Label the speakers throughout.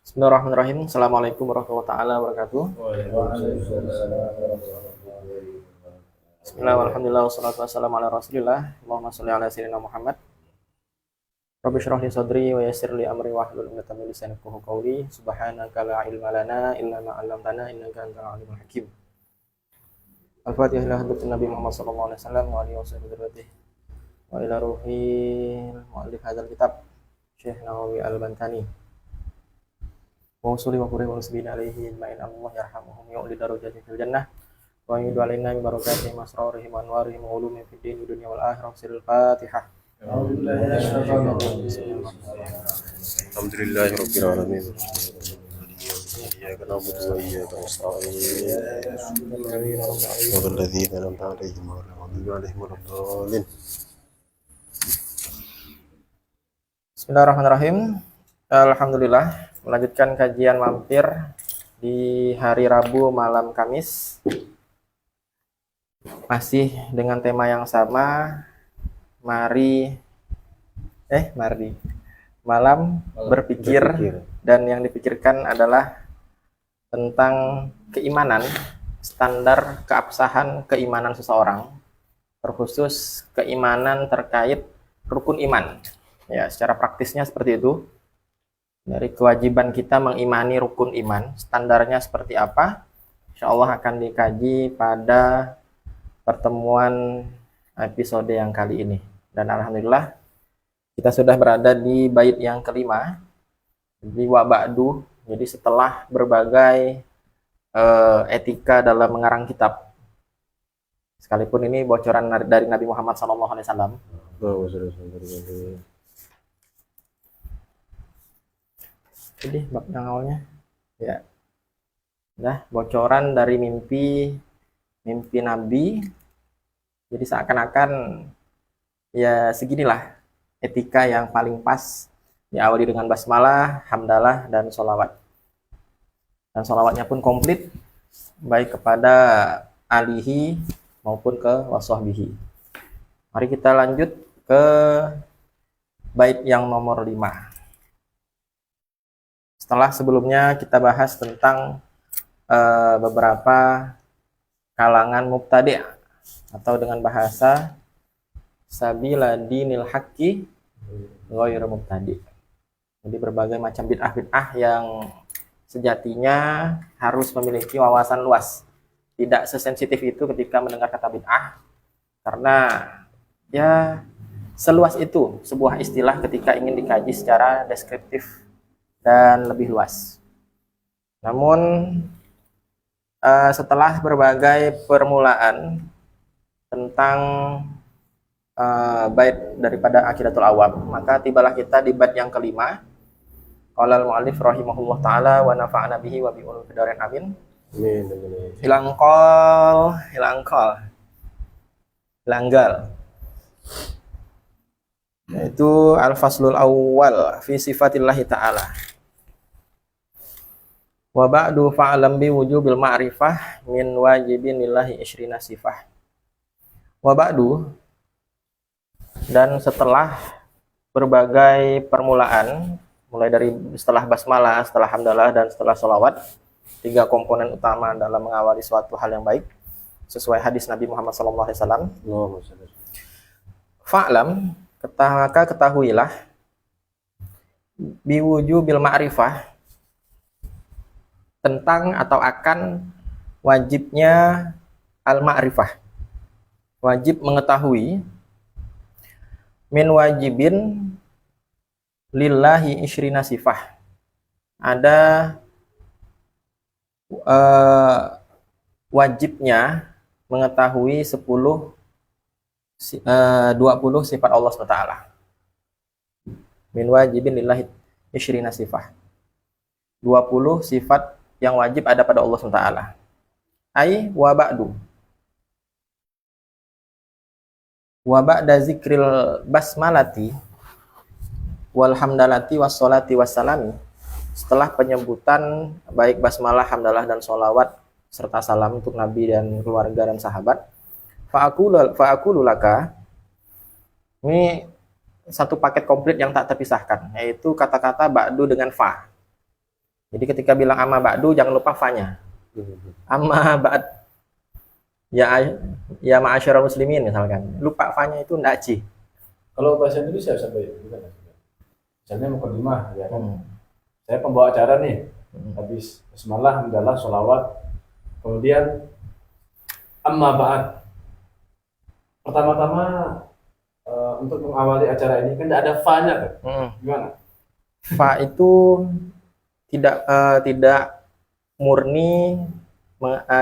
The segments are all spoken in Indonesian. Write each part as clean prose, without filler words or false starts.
Speaker 1: Bismillahirrahmanirrahim. Assalamualaikum warahmatullahi wabarakatuh. Bismillah, alhamdulillah, wassalatu wassalamu ala rasulillah. Allahumma sholli ala sayyidina Muhammad. Rabbi shrah li sadri wa yassir li amri wahlul 'uqdatam min lisani yafqahu qawli. Subhanaka la ilma lana illa ma 'allamtana innaka antal alimul hakim. Al-Fatihah ila hadratin Nabi Muhammad sallallahu alaihi wasallam wa alihi wasallam wa ila ruhil mu'allif hadzal kitab Syekh Nawawi Al-Bantani. Wa usuli wa qurri wa nusbina alaihi ajma'in Allah yarhamuhum yu'li darajati fil jannah wa yu'du alaina min barakatihi masrarihim wa anwarihim wa ulumihim fid din dunya wal akhirah. Sirrul Fatihah.
Speaker 2: Alhamdulillahi Rabbil Alamin. Iyyaka na'budu wa iyyaka nasta'in. Siratal ladzina an'amta 'alaihim ghairil maghdubi 'alaihim waladdallin.
Speaker 1: Bismillahirrahmanirrahim. Alhamdulillah, melanjutkan kajian mampir di hari Rabu malam Kamis. Masih dengan tema yang sama. Mari malam berpikir. Dan yang dipikirkan adalah tentang keimanan, standar keabsahan keimanan seseorang, terkhusus keimanan terkait rukun iman. Ya, secara praktisnya seperti itu. Dari kewajiban kita mengimani rukun iman, standarnya seperti apa? Insya Allah akan dikaji pada pertemuan episode yang kali ini. Dan alhamdulillah kita sudah berada di bait yang kelima, di waba'du. Jadi setelah berbagai etika dalam mengarang kitab, sekalipun ini bocoran dari Nabi Muhammad SAW. Jadi bab yang awalnya ya, nah bocoran dari mimpi Nabi. Jadi seakan-akan ya seginilah etika yang paling pas, diawali dengan basmalah, hamdalah, dan sholawat. Dan sholawatnya pun komplit, baik kepada alihi maupun ke wasahbihi. Mari kita lanjut ke bait yang nomor 5. Setelah sebelumnya kita bahas tentang beberapa kalangan mubtadi' atau dengan bahasa sabila dinil haqqi ghairu mubtadi'. Jadi berbagai macam bid'ah-bid'ah yang sejatinya harus memiliki wawasan luas. Tidak sesensitif itu ketika mendengar kata bid'ah, karena ya seluas itu sebuah istilah ketika ingin dikaji secara deskriptif dan lebih luas. Namun setelah berbagai permulaan tentang bait daripada Aqidatul Awam, maka tibalah kita di bait yang kelima. Qala al-mu'allif rahimahullah taala wa nafa'ana bihi wa bi ulumid dharain amin.
Speaker 2: Amin.
Speaker 1: Hilanggal. Yaitu al-faslul awwal fi sifatillahi ta'ala. Wa ba'du fa'alam bi wujubil ma'rifah min wajibin lillahi isyrina sifah. Wa ba'du, dan setelah berbagai permulaan, mulai dari setelah basmalah, setelah hamdalah, dan setelah sholawat, 3 komponen utama dalam mengawali suatu hal yang baik sesuai hadis Nabi Muhammad SAW. Fa'lam, maka ketahuilah, biwujubil ma'rifah, tentang atau akan wajibnya al-ma'rifah, wajib mengetahui, min wajibin lillahi isyrina sifah, ada wajibnya mengetahui 20 sifat Allah SWT. Min wajibin lillahi isyrina sifah, 20 sifat yang wajib ada pada Allah SWT. Ai wa ba'du, wa ba'da zikril basmalati wal hamdalati wassolati wassalami, setelah penyebutan baik basmalah, hamdalah, dan sholawat serta salam untuk Nabi dan keluarga dan sahabat, fa'akulu laka, ini satu paket komplit yang tak terpisahkan, yaitu kata-kata ba'du dengan fa. Jadi ketika bilang amma ba'du jangan lupa fa-nya. Amma ba'd ya ma'asyiral muslimin misalkan. Lupa fa-nya itu ndak ci.
Speaker 3: Kalau bahasa Indonesia sampai gimana? Misalnya mukadimah ya kan. Saya pembawa acara nih. Habis bismillah, alhamdulillah, sholawat. Kemudian amma ba'd. Pertama-tama untuk mengawali acara ini kan tidak ada fa-nya kan? Gimana?
Speaker 1: Fa itu tidak murni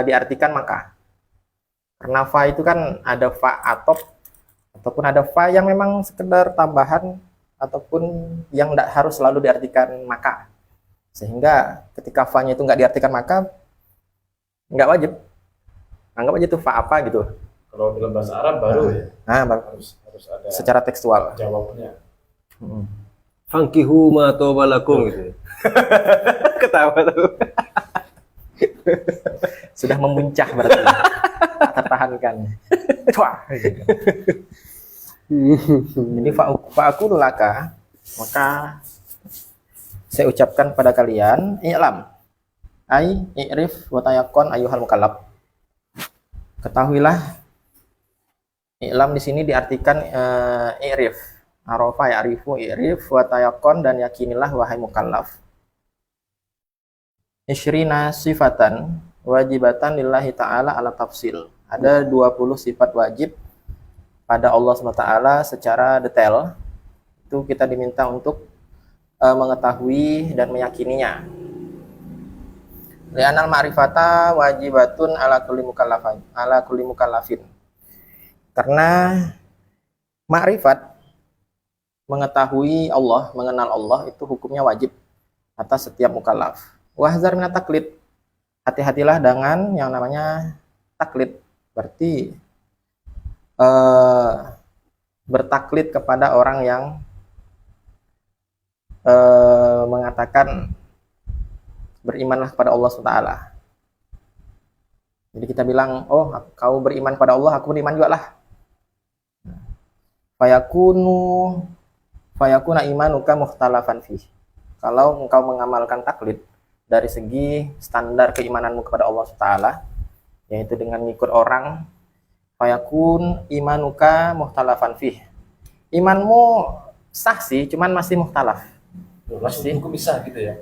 Speaker 1: diartikan maka. Karena fa itu kan ada fa atop ataupun ada fa yang memang sekedar tambahan ataupun yang tidak harus selalu diartikan maka. Sehingga ketika fa-nya itu nggak diartikan maka nggak wajib. Anggap aja itu fa apa gitu.
Speaker 3: Kalau dalam bahasa Arab baru ya.
Speaker 1: Nah,
Speaker 3: Harus ada
Speaker 1: secara tekstual.
Speaker 3: jawabnya.
Speaker 2: Fankihu ma tobalakum gitu. Ketawa tuh.
Speaker 1: Sudah memuncah berarti. Tertahankan. Wah, gitu. Jadi fa'akulu laka, maka saya ucapkan pada kalian i'lam ai i'rif wa tayaqqan ayyuhal mukallaf. Ketahuilah, i'lam di sini diartikan i'rif, arafa ya'rifu, i'rif wa tayaqqan, dan yakinilah wahai mukallaf. Isyrina sifatan wajibatan lillahi ta'ala ala tafsil. Ada 20 sifat wajib pada Allah SWT secara detail. Itu kita diminta untuk mengetahui dan meyakininya. Li'anal ma'rifata wajibatun ala kulli mukallafin. Karena ma'rifat, mengetahui Allah, mengenal Allah, itu hukumnya wajib atas setiap mukallaf. Wahzar minat taklid. Hati-hatilah dengan yang namanya taklid. Berarti bertaklid kepada orang yang mengatakan berimanlah kepada Allah SWT. Jadi kita bilang, oh kau beriman kepada Allah, aku beriman juga lah. Fayakuna imanuka mukhtalafan fih. Kalau engkau mengamalkan taklid dari segi standar keimananmu kepada Allah SWT, yaitu dengan ngikut orang, fayakun imanuka mukhtalafan fih. Imanmu sah sih, cuman masih mukhtalaf.
Speaker 3: Masih hukum bisa gitu ya.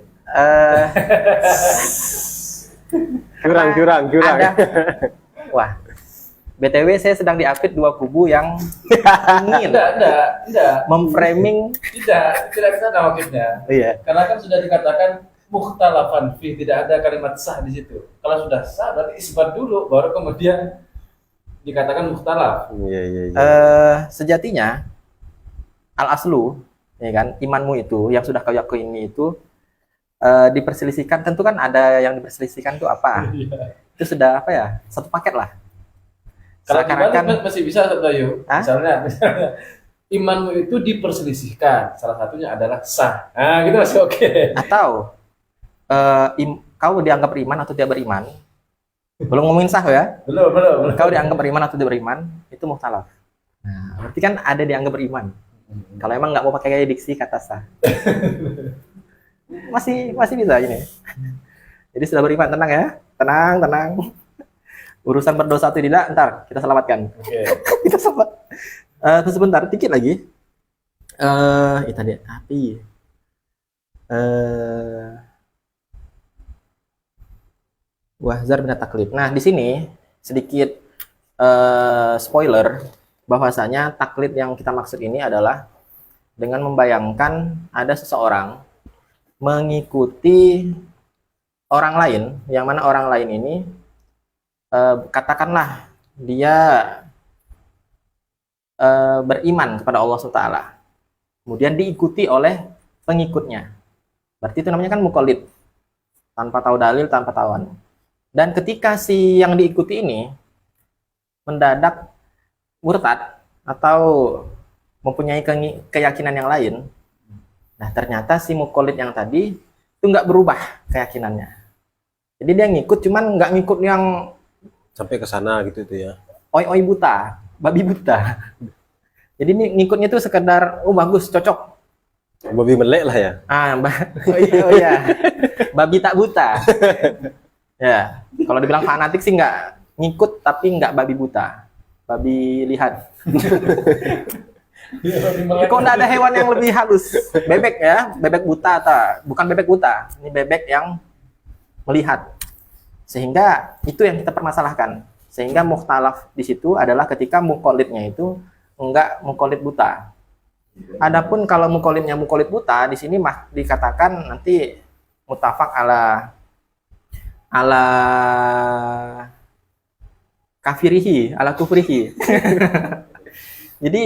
Speaker 2: Curang.
Speaker 1: Ada. Wah, BTW saya sedang diapit dua kubu yang ingin
Speaker 3: Enggak.
Speaker 1: memframing.
Speaker 3: Tidak bisa ada maksudnya.
Speaker 1: Iya.
Speaker 3: Karena kan sudah dikatakan mukhtalafan fi, tidak ada kalimat sah di situ. Kalau sudah sah berarti isbat dulu, baru kemudian dikatakan mukhtalaf.
Speaker 2: Iya.
Speaker 1: Sejatinya al aslu, ya kan, imanmu itu yang sudah kau yakini itu diperselisihkan. Tentu kan ada yang diperselisihkan itu apa? Itu sudah apa ya? Satu paket lah.
Speaker 3: Kalau
Speaker 1: Seakan-akan
Speaker 3: masih bisa Dr. Yu.
Speaker 1: Hah?
Speaker 3: Misalnya imanmu itu diperselisihkan. Salah satunya adalah sah. Nah, gitu masih oke.
Speaker 1: atau kau dianggap beriman atau tidak beriman. Belum ngomongin sah ya.
Speaker 3: Belum.
Speaker 1: Kau dianggap beriman atau tidak beriman, itu mukhtalaf. Nah, berarti kan ada dianggap beriman. Kalau emang nggak mau pakai gaya diksi kata sah. masih bisa ini. Jadi sudah beriman, tenang ya. Tenang. Urusan berdosa atau tidak, ntar kita selamatkan.
Speaker 3: Oke.
Speaker 1: Kita selamat. Sebentar, dikit lagi. Itu tadi api. Wahzar bin taklid. Nah, di sini sedikit spoiler bahwasanya taklid yang kita maksud ini adalah dengan membayangkan ada seseorang mengikuti orang lain, yang mana orang lain ini katakanlah dia beriman kepada Allah SWT, kemudian diikuti oleh pengikutnya. Berarti itu namanya kan muqallid, tanpa tahu dalil, tanpa tahuan. Dan ketika si yang diikuti ini mendadak murtad atau mempunyai keyakinan yang lain, nah ternyata si muqallid yang tadi itu nggak berubah keyakinannya. Jadi dia ngikut, cuman nggak ngikut yang
Speaker 2: Sampai ke sana gitu tuh ya.
Speaker 1: oi buta, babi buta. Jadi ngikutnya itu sekedar, oh bagus, cocok.
Speaker 2: Babi melek lah ya.
Speaker 1: Oh iya. Babi tak buta. Ya, kalau dibilang fanatik sih nggak ngikut, tapi nggak babi buta. Babi lihat. Kok nggak ada hewan yang lebih halus? Bebek ya, bebek buta atau bukan bebek buta. Ini bebek yang melihat. Sehingga itu yang kita permasalahkan. Sehingga mukhtalaf di situ adalah ketika muqallidnya itu enggak muqallid buta. Adapun kalau muqallidnya muqallid buta, di sini dikatakan nanti mutafaq ala kafirihi, ala kufrihi. Jadi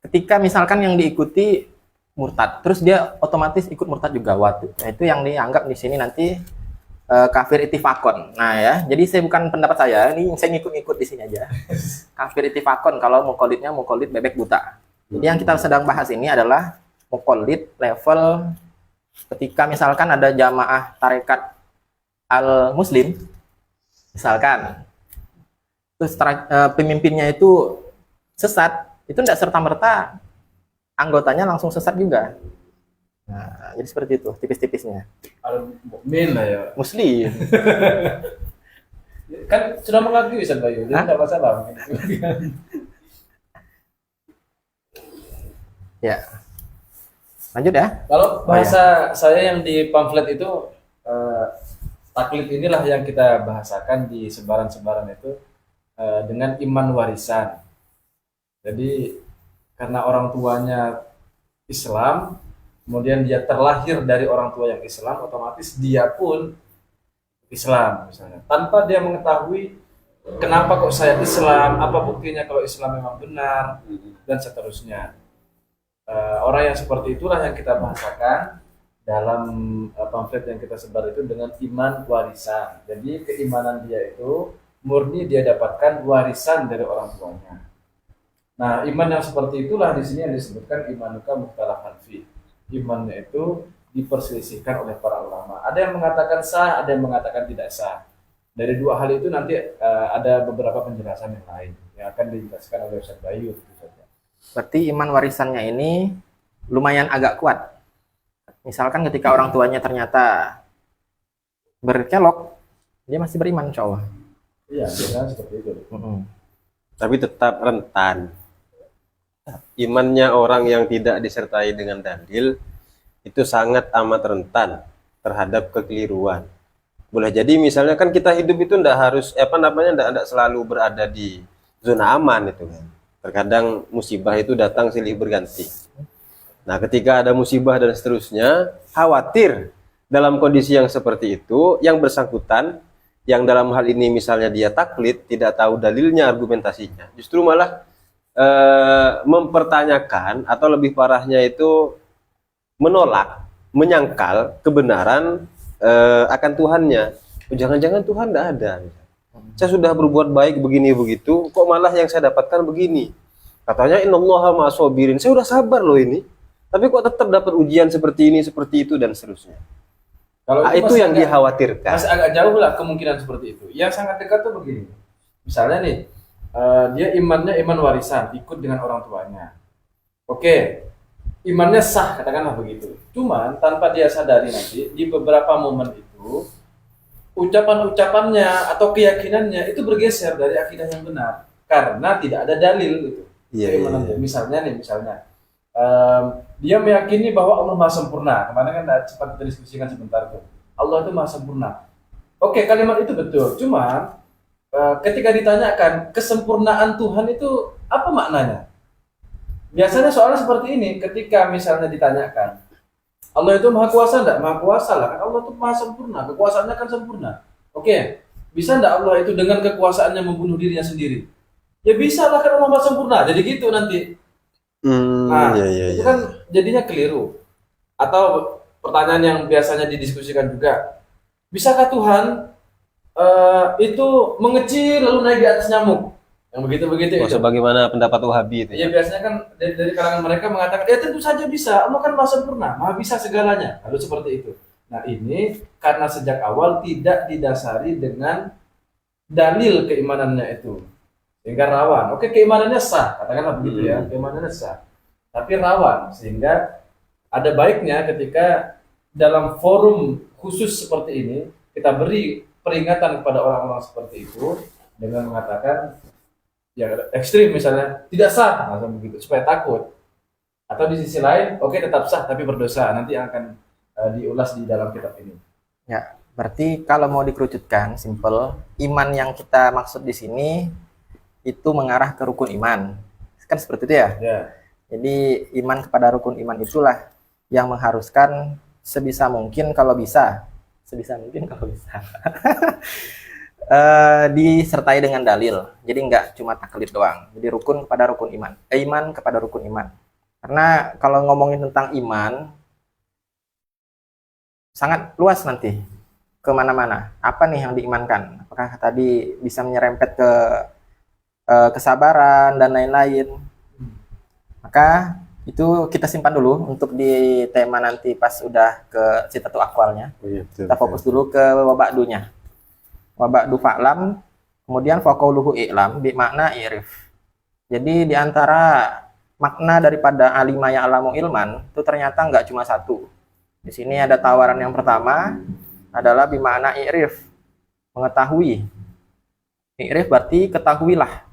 Speaker 1: ketika misalkan yang diikuti murtad, terus dia otomatis ikut murtad juga waktu. Nah, itu yang dianggap di sini nanti kafir itifakon. Nah ya, jadi saya bukan pendapat saya, ini saya ngikut-ngikut di sini aja. Kafir itifakon kalau muqallidnya muqallid bebek buta. Jadi yang kita sedang bahas ini adalah muqallid level ketika misalkan ada jamaah tarekat al-muslim, misalkan, terus pemimpinnya itu sesat, itu tidak serta-merta anggotanya langsung sesat juga. Nah, jadi seperti itu, tipis-tipisnya.
Speaker 3: Al-Mu'min lah ya.
Speaker 1: Muslim.
Speaker 3: Kan sudah mengakui Ustaz Bayu, jadi tidak masalah.
Speaker 1: Ya. Lanjut ya.
Speaker 3: Kalau bahasa saya yang di pamflet itu taklid inilah yang kita bahasakan di sebaran-sebaran itu dengan iman warisan. Jadi karena orang tuanya Islam, kemudian dia terlahir dari orang tua yang Islam, otomatis dia pun Islam misalnya. Tanpa dia mengetahui kenapa kok saya Islam, apa buktinya kalau Islam memang benar, dan seterusnya. Orang yang seperti itulah yang kita bahasakan dalam pamflet yang kita sebar itu dengan iman warisan. Jadi keimanan dia itu murni dia dapatkan warisan dari orang tuanya. Nah, iman yang seperti itulah di sini yang disebutkan imanuka mukhtalafan fi. Imannya itu diperselisihkan oleh para ulama. Ada yang mengatakan sah, ada yang mengatakan tidak sah. Dari dua hal itu nanti ada beberapa penjelasan yang lain yang akan dijelaskan oleh Ustaz Bayu.
Speaker 1: Berarti iman warisannya ini lumayan agak kuat. Misalkan ketika orang tuanya ternyata berkelok, dia masih beriman, insya Allah.
Speaker 3: Iya, biasanya seperti itu.
Speaker 2: Tapi tetap rentan. Imannya orang yang tidak disertai dengan dalil itu sangat amat rentan terhadap kekeliruan. Boleh jadi misalnya kan kita hidup itu ndak harus ndak selalu berada di zona aman itu kan. Terkadang musibah itu datang silih berganti. Nah, ketika ada musibah dan seterusnya, khawatir dalam kondisi yang seperti itu, yang bersangkutan, yang dalam hal ini misalnya dia taklid, tidak tahu dalilnya, argumentasinya, justru malah mempertanyakan atau lebih parahnya itu menolak, menyangkal kebenaran akan Tuhannya. Jangan-jangan Tuhan tidak ada. Saya sudah berbuat baik begini begitu, kok malah yang saya dapatkan begini. Katanya innallaha ma'as-sabirin. Saya udah sabar loh ini. Tapi kok tetap dapat ujian seperti ini, seperti itu dan seterusnya. Kalau itu yang dikhawatirkan.
Speaker 3: Masih agak jauh lah kemungkinan seperti itu. Yang sangat dekat tuh begini. Misalnya nih, dia imannya iman warisan, ikut dengan orang tuanya. Oke, imannya sah, katakanlah begitu. Cuman tanpa dia sadari nanti di beberapa momen itu ucapan-ucapannya atau keyakinannya itu bergeser dari akidah yang benar karena tidak ada dalil gitu.
Speaker 2: Iya.
Speaker 3: Misalnya dia meyakini bahwa Allah Maha Sempurna. Kemarin kan cepat kita diskusikan sebentar tuh. Allah itu Maha Sempurna. Oke, kalimat itu betul. Cuma ketika ditanyakan kesempurnaan Tuhan itu apa maknanya? Biasanya soalnya seperti ini. Ketika misalnya ditanyakan Allah itu Maha Kuasa enggak? Maha Kuasa lah. Kan Allah itu Maha Sempurna. Kekuasaannya kan sempurna. Oke, bisa enggak Allah itu dengan kekuasaannya membunuh dirinya sendiri? Ya bisa lah, kan Allah Maha Sempurna. Jadi gitu nanti. Itu kan jadinya keliru. Atau pertanyaan yang biasanya didiskusikan juga, bisakah Tuhan itu mengecil lalu naik di atas nyamuk? Yang begitu-begitu itu.
Speaker 2: Sebagaimana pendapat Wahabi itu.
Speaker 3: Ya biasanya kan dari kalangan mereka mengatakan, ya tentu saja bisa. Allah kan Maha Sempurna, Maha bisa segalanya. Lalu seperti itu. Nah ini karena sejak awal tidak didasari dengan dalil keimanannya itu. Sehingga rawan. Oke, keimanannya sah, katakanlah begitu ya, keimanannya sah. Tapi rawan, sehingga ada baiknya ketika dalam forum khusus seperti ini kita beri peringatan kepada orang-orang seperti itu dengan mengatakan ya ekstrim misalnya tidak sah langsung begitu supaya takut, atau di sisi lain oke tetap sah tapi berdosa, nanti yang akan diulas di dalam kitab ini.
Speaker 1: Ya, berarti kalau mau dikerucutkan simple, iman yang kita maksud di sini itu mengarah ke rukun iman. Kan seperti itu ya?
Speaker 3: Ya.
Speaker 1: Jadi iman kepada rukun iman itulah yang mengharuskan sebisa mungkin kalau bisa disertai dengan dalil. Jadi nggak cuma taklid doang. Jadi rukun kepada rukun iman. Iman kepada rukun iman. Karena kalau ngomongin tentang iman sangat luas nanti kemana-mana. Apa nih yang diimankan? Apakah tadi bisa menyerempet ke kesabaran dan lain-lain? Maka itu kita simpan dulu untuk di tema nanti pas udah ke citatu akwalnya.
Speaker 2: Oh, iya, betul,
Speaker 1: Kita fokus dulu ke wabakdunya. Wabakdu fa'lam, kemudian faqauluhu i'lam bi makna i'rif. Jadi di antara makna daripada alima ya'lamu ilman itu ternyata nggak cuma satu. Di sini ada tawaran yang pertama adalah bi makna i'rif, mengetahui. I'rif berarti ketahuilah.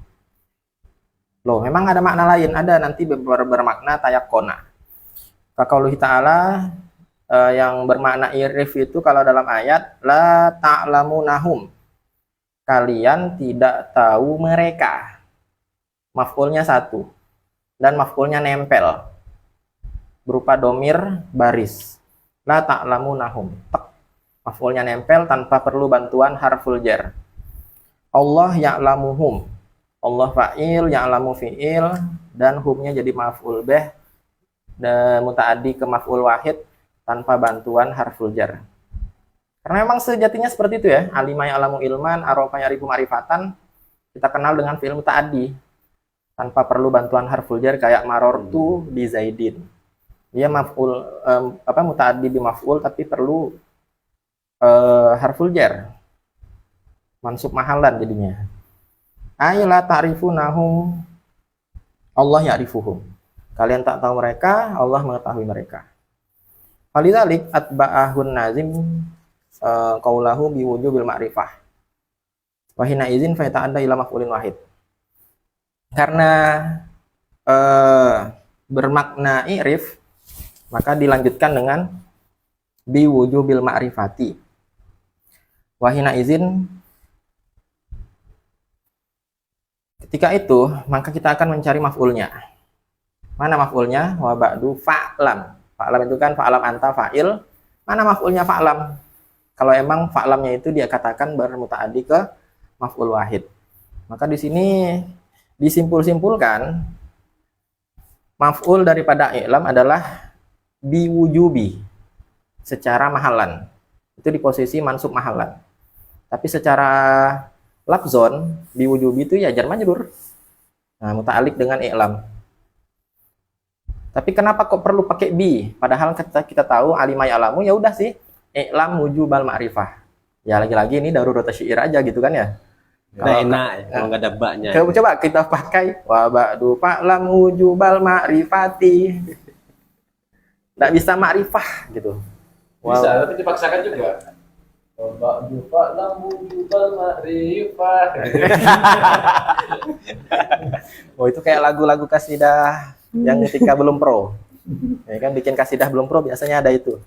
Speaker 1: Loh, memang ada makna lain, ada nanti bermakna tayakkona. Qauluhi ta'ala yang bermakna irif itu kalau dalam ayat la ta'lamunahum. Kalian tidak tahu mereka. Maf'ulnya satu dan maf'ulnya nempel berupa domir baris. La ta'lamunahum. Maf'ulnya nempel tanpa perlu bantuan harful jar. Allah ya'lamuhum. Allah fa'il, ya'lamu fi'il, dan humnya jadi maf'ul bih dan muta'addi ke maf'ul wahid tanpa bantuan harful jar. Karena memang sejatinya seperti itu ya. Alima ya'lamu ilman, arafa ya'rifu ma'rifatan, kita kenal dengan fi'il muta'addi tanpa perlu bantuan harful jar kayak marortu bi zaidin. Dia maf'ul muta'addi bi maf'ul tapi perlu harful jar. Mansub mahalan jadinya. Ayla ta'rifunahum Allah ya'rifuhum. Kalian tak tahu mereka, Allah mengetahui mereka. Falidzalik atba'ahun nazim qaulahu biwujubil ma'rifah. Wa hina izin fa ta'adda ila maf'ulin wahid. Karena bermakna i'rif, maka dilanjutkan dengan biwujubil ma'rifati. Wa hina izin, ketika itu, maka kita akan mencari maf'ulnya. Mana maf'ulnya? Wa ba'du fa'lam. Fa'lam itu kan fa'lam anta fa'il. Mana maf'ulnya fa'lam? Kalau emang fa'lamnya itu dia katakan bermuta'addi ke maf'ul wahid. Maka di sini disimpul-simpulkan maf'ul daripada i'lam adalah biwujubi secara mahalan. Itu di posisi mansub mahalan. Tapi secara lafzon biwujubi itu ya jar majrur. Nah, muta'alliq dengan i'lam. Tapi kenapa kok perlu pakai bi? Padahal kita tahu alima ya'lamu ya udah sih i'lam wujubal ma'rifah. Ya lagi-lagi ini darurat syair aja gitu kan ya.
Speaker 2: Nah, enak ya, kalau nggak ada baknya.
Speaker 1: Coba kita pakai wa ba'du fa'lam wujubal ma'rifati. Nggak bisa ma'rifah gitu.
Speaker 3: Bisa, tapi dipaksakan juga. Ba'du fa'lam wujubal ma'rifah.
Speaker 1: Oh, itu kayak lagu-lagu kasidah yang ketika belum pro. Ya kan bikin kasidah belum pro biasanya ada itu.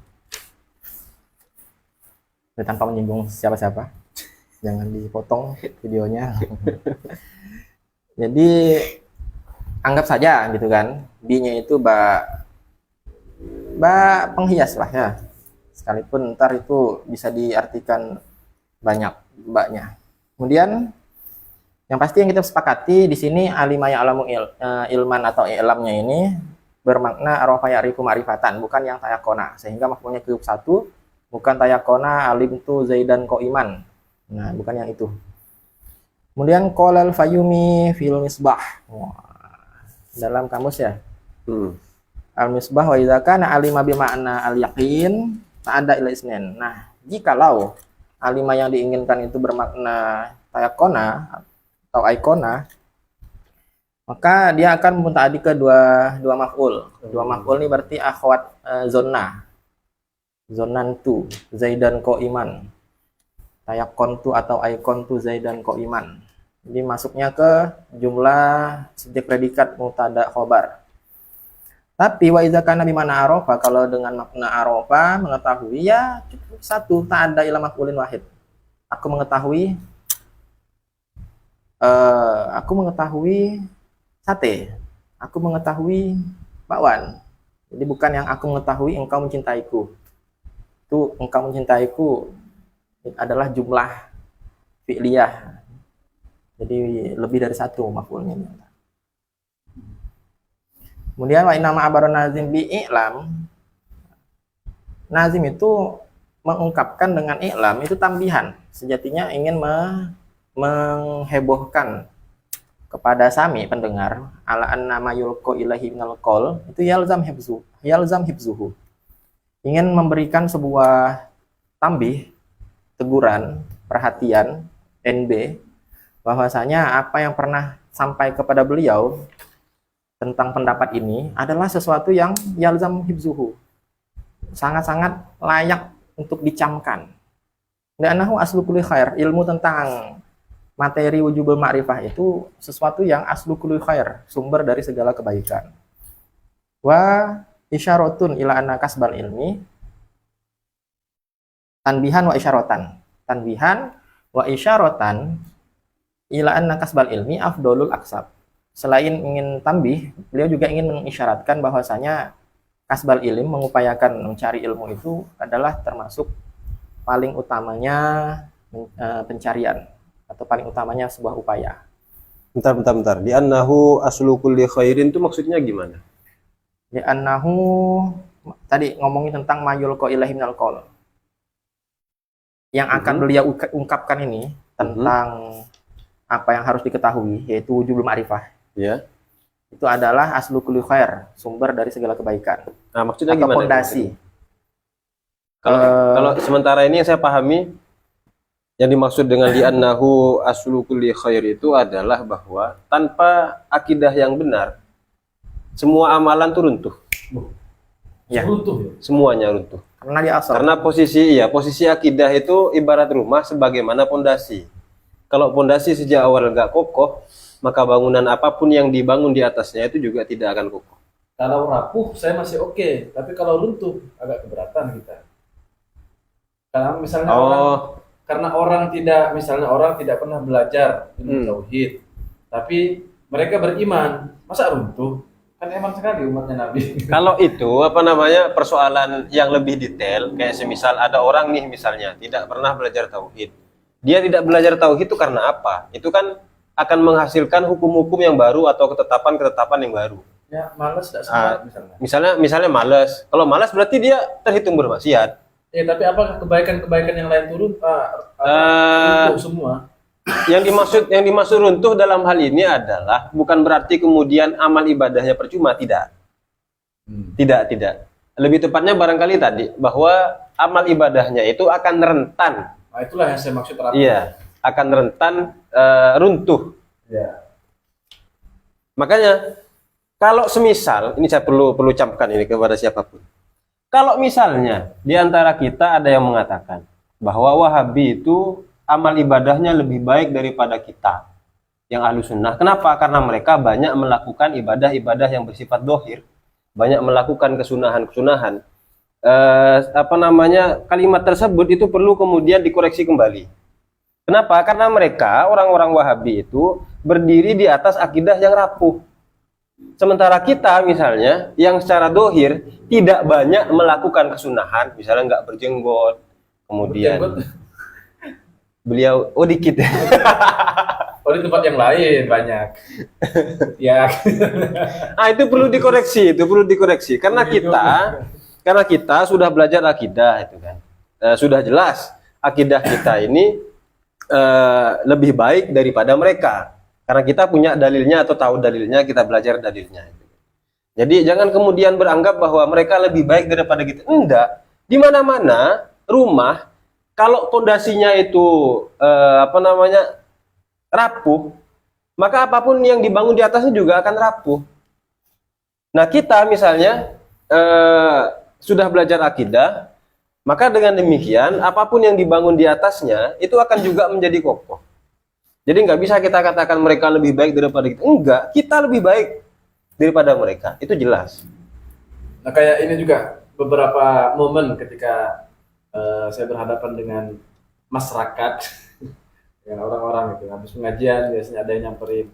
Speaker 1: Ya, tanpa menyinggung siapa-siapa. Jangan dipotong videonya. Jadi anggap saja gitu kan. Bi-nya itu ba penghias lah ya. Sekalipun ntar itu bisa diartikan banyak mbaknya. Kemudian yang pasti yang kita sepakati di sini alima ya'lamu ilman atau i'lamnya ini bermakna arafa ya'rifu ma'rifatan, bukan yang tayakona. Sehingga maf'ulnya kuyuk satu, bukan tayakona alimtu zaidan qaiman. Nah, bukan yang itu. Kemudian qolal fayumi fil misbah. Wah, dalam kamus ya. Al misbah wa idza kana alima bi makna al yaqin ta'adda ila isnin. Nah, jikalau alima yang diinginkan itu bermakna tayakona atau aikona, maka dia akan memuta'adi ke dua maf'ul. Dua maf'ul ini berarti akhwat zonna. Zonantu, Zaidan Qa'iman. Tayakkontu atau aikontu Zaidan Qa'iman. Jadi masuknya ke jumlah subjek predikat mubtada khobar. Tapi wa iza kana bimana arofa, kalau dengan makna arofa mengetahui, ya cukup satu, tak ada ila maf'ulin wahid. Aku mengetahui sate. Aku mengetahui bakwan. Jadi bukan yang aku mengetahui engkau mencintaiku. Itu engkau mencintaiku adalah jumlah fi'liyah. Jadi lebih dari satu maf'ulnya. Kemudian wa inna ma'abaron nazim bi i'lam. Nazim itu mengungkapkan dengan i'lam, itu tambihan. Sejatinya ingin menghebohkan kepada sami pendengar ala anna ma yulqa ilahi minal qaul, itu yalzam hifzuhu. Ingin memberikan sebuah tambih, teguran, perhatian, NB, bahwasanya apa yang pernah sampai kepada beliau tentang pendapat ini adalah sesuatu yang yalzam hifzuhu, sangat-sangat layak untuk dicamkan. Li'annahu aslu kulli khair, ilmu tentang materi wujubul ma'rifah itu sesuatu yang aslu kulli khair, sumber dari segala kebaikan. Wa isyaratun ila anna kasbal ilmi, tanbihan wa isyaratan. Tanbihan wa isyaratan ila anna kasbal ilmi afdolul aksab. Selain ingin tambih, beliau juga ingin mengisyaratkan bahwasanya kasbal ilm, mengupayakan mencari ilmu itu adalah termasuk paling utamanya pencarian, atau paling utamanya sebuah upaya.
Speaker 2: Bentar. Di annahu aslu kulli khairin itu maksudnya gimana?
Speaker 1: Di annahu, tadi ngomongin tentang mayul ko ilahi minal qaul. Yang akan beliau ungkapkan ini tentang apa yang harus diketahui, yaitu wujubul ma'rifah.
Speaker 2: Ya.
Speaker 1: Itu adalah aslu kulli khair, sumber dari segala kebaikan.
Speaker 2: Nah, maksudnya
Speaker 1: atau
Speaker 2: gimana?
Speaker 1: fondasi.
Speaker 2: Kalau sementara ini yang saya pahami, yang dimaksud dengan di annahu aslu kulli khair itu adalah bahwa tanpa akidah yang benar, semua amalan tuh runtuh.
Speaker 1: Ya.
Speaker 3: Runtuh.
Speaker 2: Semuanya runtuh.
Speaker 1: Karena dia asal.
Speaker 2: Karena posisi akidah itu ibarat rumah sebagaimana pondasi. Kalau pondasi sejak awal nggak kokoh, maka bangunan apapun yang dibangun di atasnya itu juga tidak akan kokoh.
Speaker 3: Kalau rapuh saya masih oke, tapi kalau runtuh agak keberatan kita. Karena misalnya orang tidak pernah belajar ilmu tauhid, tapi mereka beriman, masa runtuh? Kan emang sekali umatnya Nabi.
Speaker 2: Kalau itu persoalan yang lebih detail, kayak semisal ada orang nih misalnya tidak pernah belajar tauhid. Dia tidak belajar tauhid itu karena apa? Itu kan akan menghasilkan hukum-hukum yang baru atau ketetapan-ketetapan yang baru.
Speaker 3: Ya, malas tidak semangat
Speaker 2: Misalnya malas. Kalau malas berarti dia terhitung bermaksiat.
Speaker 3: Tapi apakah kebaikan-kebaikan yang lain turun? Runtuh semua.
Speaker 2: Yang dimaksud runtuh dalam hal ini adalah bukan berarti kemudian amal ibadahnya percuma, tidak. Tidak. Lebih tepatnya barangkali tadi bahwa amal ibadahnya itu akan rentan.
Speaker 3: Nah, itulah yang saya maksud terakhir.
Speaker 2: Iya, akan rentan runtuh.
Speaker 3: Ya.
Speaker 2: Makanya kalau semisal ini saya perlu camkan ini kepada siapapun. Kalau misalnya di antara kita ada yang mengatakan bahwa Wahabi itu amal ibadahnya lebih baik daripada kita yang ahlu sunnah. Kenapa? Karena mereka banyak melakukan ibadah-ibadah yang bersifat dohir, banyak melakukan kesunahan-kesunahan. Kalimat tersebut itu perlu kemudian dikoreksi kembali. Kenapa? Karena mereka orang-orang Wahabi itu berdiri di atas akidah yang rapuh. Sementara kita misalnya yang secara dohir tidak banyak melakukan kesunahan, misalnya nggak berjenggot, kemudian beliau dikit.
Speaker 3: Di tempat yang lain banyak. Ya.
Speaker 2: Itu perlu dikoreksi, karena kita sudah belajar akidah itu kan. Sudah jelas akidah kita ini lebih baik daripada mereka. Karena kita punya dalilnya atau tahu dalilnya, kita belajar dalilnya. Jadi jangan kemudian beranggap bahwa mereka lebih baik daripada kita. Enggak. Di mana-mana rumah kalau pondasinya itu rapuh, maka apapun yang dibangun di atasnya juga akan rapuh. Nah, kita misalnya sudah belajar akidah, maka dengan demikian apapun yang dibangun di atasnya itu akan juga menjadi kokoh. Jadi nggak bisa kita katakan mereka lebih baik daripada kita. Enggak, kita lebih baik daripada mereka. Itu jelas.
Speaker 3: Nah, kayak ini juga beberapa momen ketika saya berhadapan dengan masyarakat, dengan orang-orang itu. Habis pengajian biasanya ada yang nyamperin.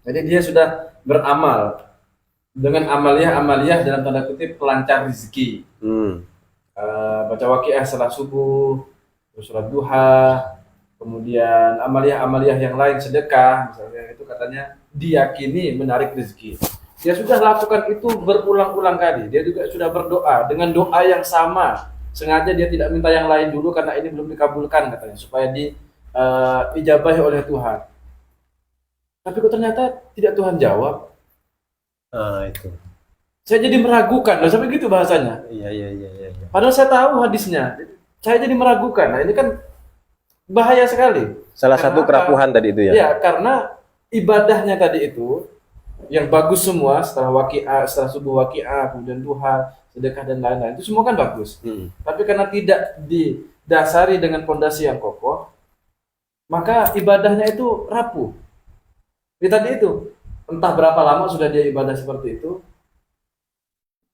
Speaker 3: Jadi dia sudah beramal dengan amaliyah dalam tanda kutip pelancar rezeki. Baca waqiah setelah subuh, terus sholat duha, kemudian amaliyah yang lain, sedekah misalnya, itu katanya diyakini menarik rezeki. Dia sudah lakukan itu berulang-ulang kali. Dia juga sudah berdoa dengan doa yang sama. Sengaja dia tidak minta yang lain dulu karena ini belum dikabulkan katanya, supaya diijabahi oleh Tuhan. Tapi kok ternyata tidak Tuhan jawab.
Speaker 2: Itu.
Speaker 3: Saya jadi meragukan, loh, sampai gitu bahasanya.
Speaker 2: Iya.
Speaker 3: Padahal saya tahu hadisnya. Saya jadi meragukan. Nah, ini kan bahaya sekali.
Speaker 2: Salah
Speaker 3: Karena
Speaker 2: satu kerapuhan tadi itu ya.
Speaker 3: Ya, karena ibadahnya tadi itu yang bagus semua setelah waqiah, setelah subuh waqiah, kemudian duha, sedekah dan lain-lain, itu semua kan bagus. Tapi karena tidak didasari dengan fondasi yang kokoh, maka ibadahnya itu rapuh. Jadi tadi itu, entah berapa lama sudah dia ibadah seperti itu,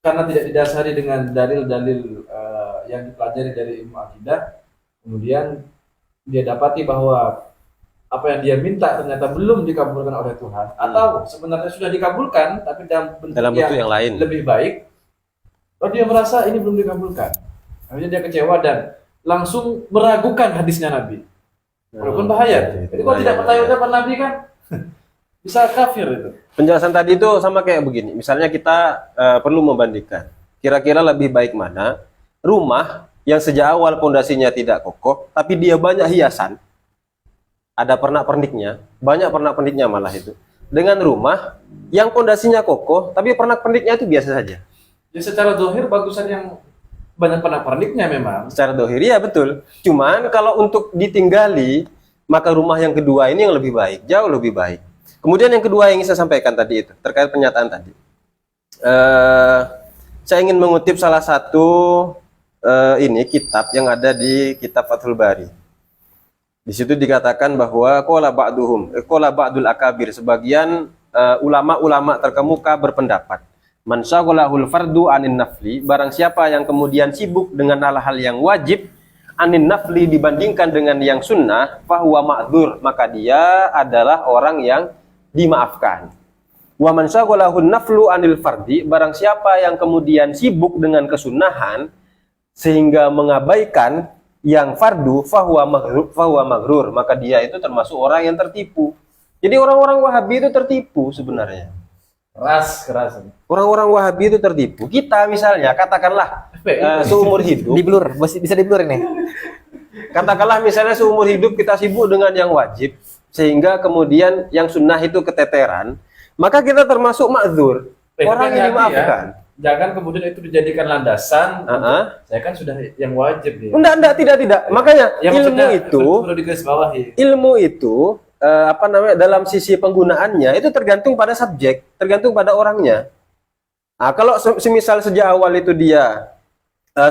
Speaker 3: karena tidak didasari dengan dalil-dalil yang dipelajari dari ilmu akidah, kemudian dia dapati bahwa apa yang dia minta ternyata belum dikabulkan oleh Tuhan, atau sebenarnya sudah dikabulkan tapi dalam bentuk yang
Speaker 2: lain
Speaker 3: lebih baik, lalu dia merasa ini belum dikabulkan. Akhirnya dia kecewa dan langsung meragukan hadisnya Nabi. Walaupun bahaya. Jadi kalau tidak percaya ucapan Nabi kan bisa kafir itu.
Speaker 2: Penjelasan tadi itu sama kayak begini. Misalnya kita perlu membandingkan. Kira-kira lebih baik mana rumah yang sejak awal pondasinya tidak kokoh, tapi dia banyak hiasan, ada pernak-perniknya, banyak pernak-perniknya malah itu, dengan rumah yang pondasinya kokoh, tapi pernak-perniknya itu biasa saja.
Speaker 3: Ya secara zahir bagusan yang banyak pernak-perniknya memang.
Speaker 2: Secara zahir ya betul. Cuman kalau untuk ditinggali, maka rumah yang kedua ini yang lebih baik, jauh lebih baik. Kemudian yang kedua yang ingin saya sampaikan tadi itu terkait pernyataan tadi. Saya ingin mengutip salah satu ini kitab yang ada di kitab Fathul Bari. Di situ dikatakan bahwa qala ba'dul akabir, sebagian ulama-ulama terkemuka berpendapat, man syaghalahul fardu anin nafli, barang siapa yang kemudian sibuk dengan hal-hal yang wajib anin nafli dibandingkan dengan yang sunnah, fahuwa ma'dzur, maka dia adalah orang yang dimaafkan. Wa man syaghalahun naflu anil fardi, barang siapa yang kemudian sibuk dengan kesunahan sehingga mengabaikan yang fardu, fahuwa maghrur, maka dia itu termasuk orang yang tertipu. Jadi orang-orang Wahabi itu tertipu sebenarnya.
Speaker 3: Keras.
Speaker 2: Orang-orang Wahabi itu tertipu. Kita misalnya katakanlah seumur hidup
Speaker 1: Di blur, bisa di blur ini.
Speaker 2: Katakanlah misalnya seumur hidup kita sibuk dengan yang wajib, sehingga kemudian yang sunnah itu keteteran, maka kita termasuk ma'dzur, orang yang dimaafkan.
Speaker 3: Ya. Jangan kemudian itu dijadikan landasan. Saya kan sudah yang wajib nih.
Speaker 2: Tidak. Makanya
Speaker 3: Ya,
Speaker 2: ilmu itu,
Speaker 3: perlu digarisbawahi.
Speaker 2: ilmu itu dalam sisi penggunaannya itu tergantung pada subjek, tergantung pada orangnya. Nah, kalau semisal sejak awal itu dia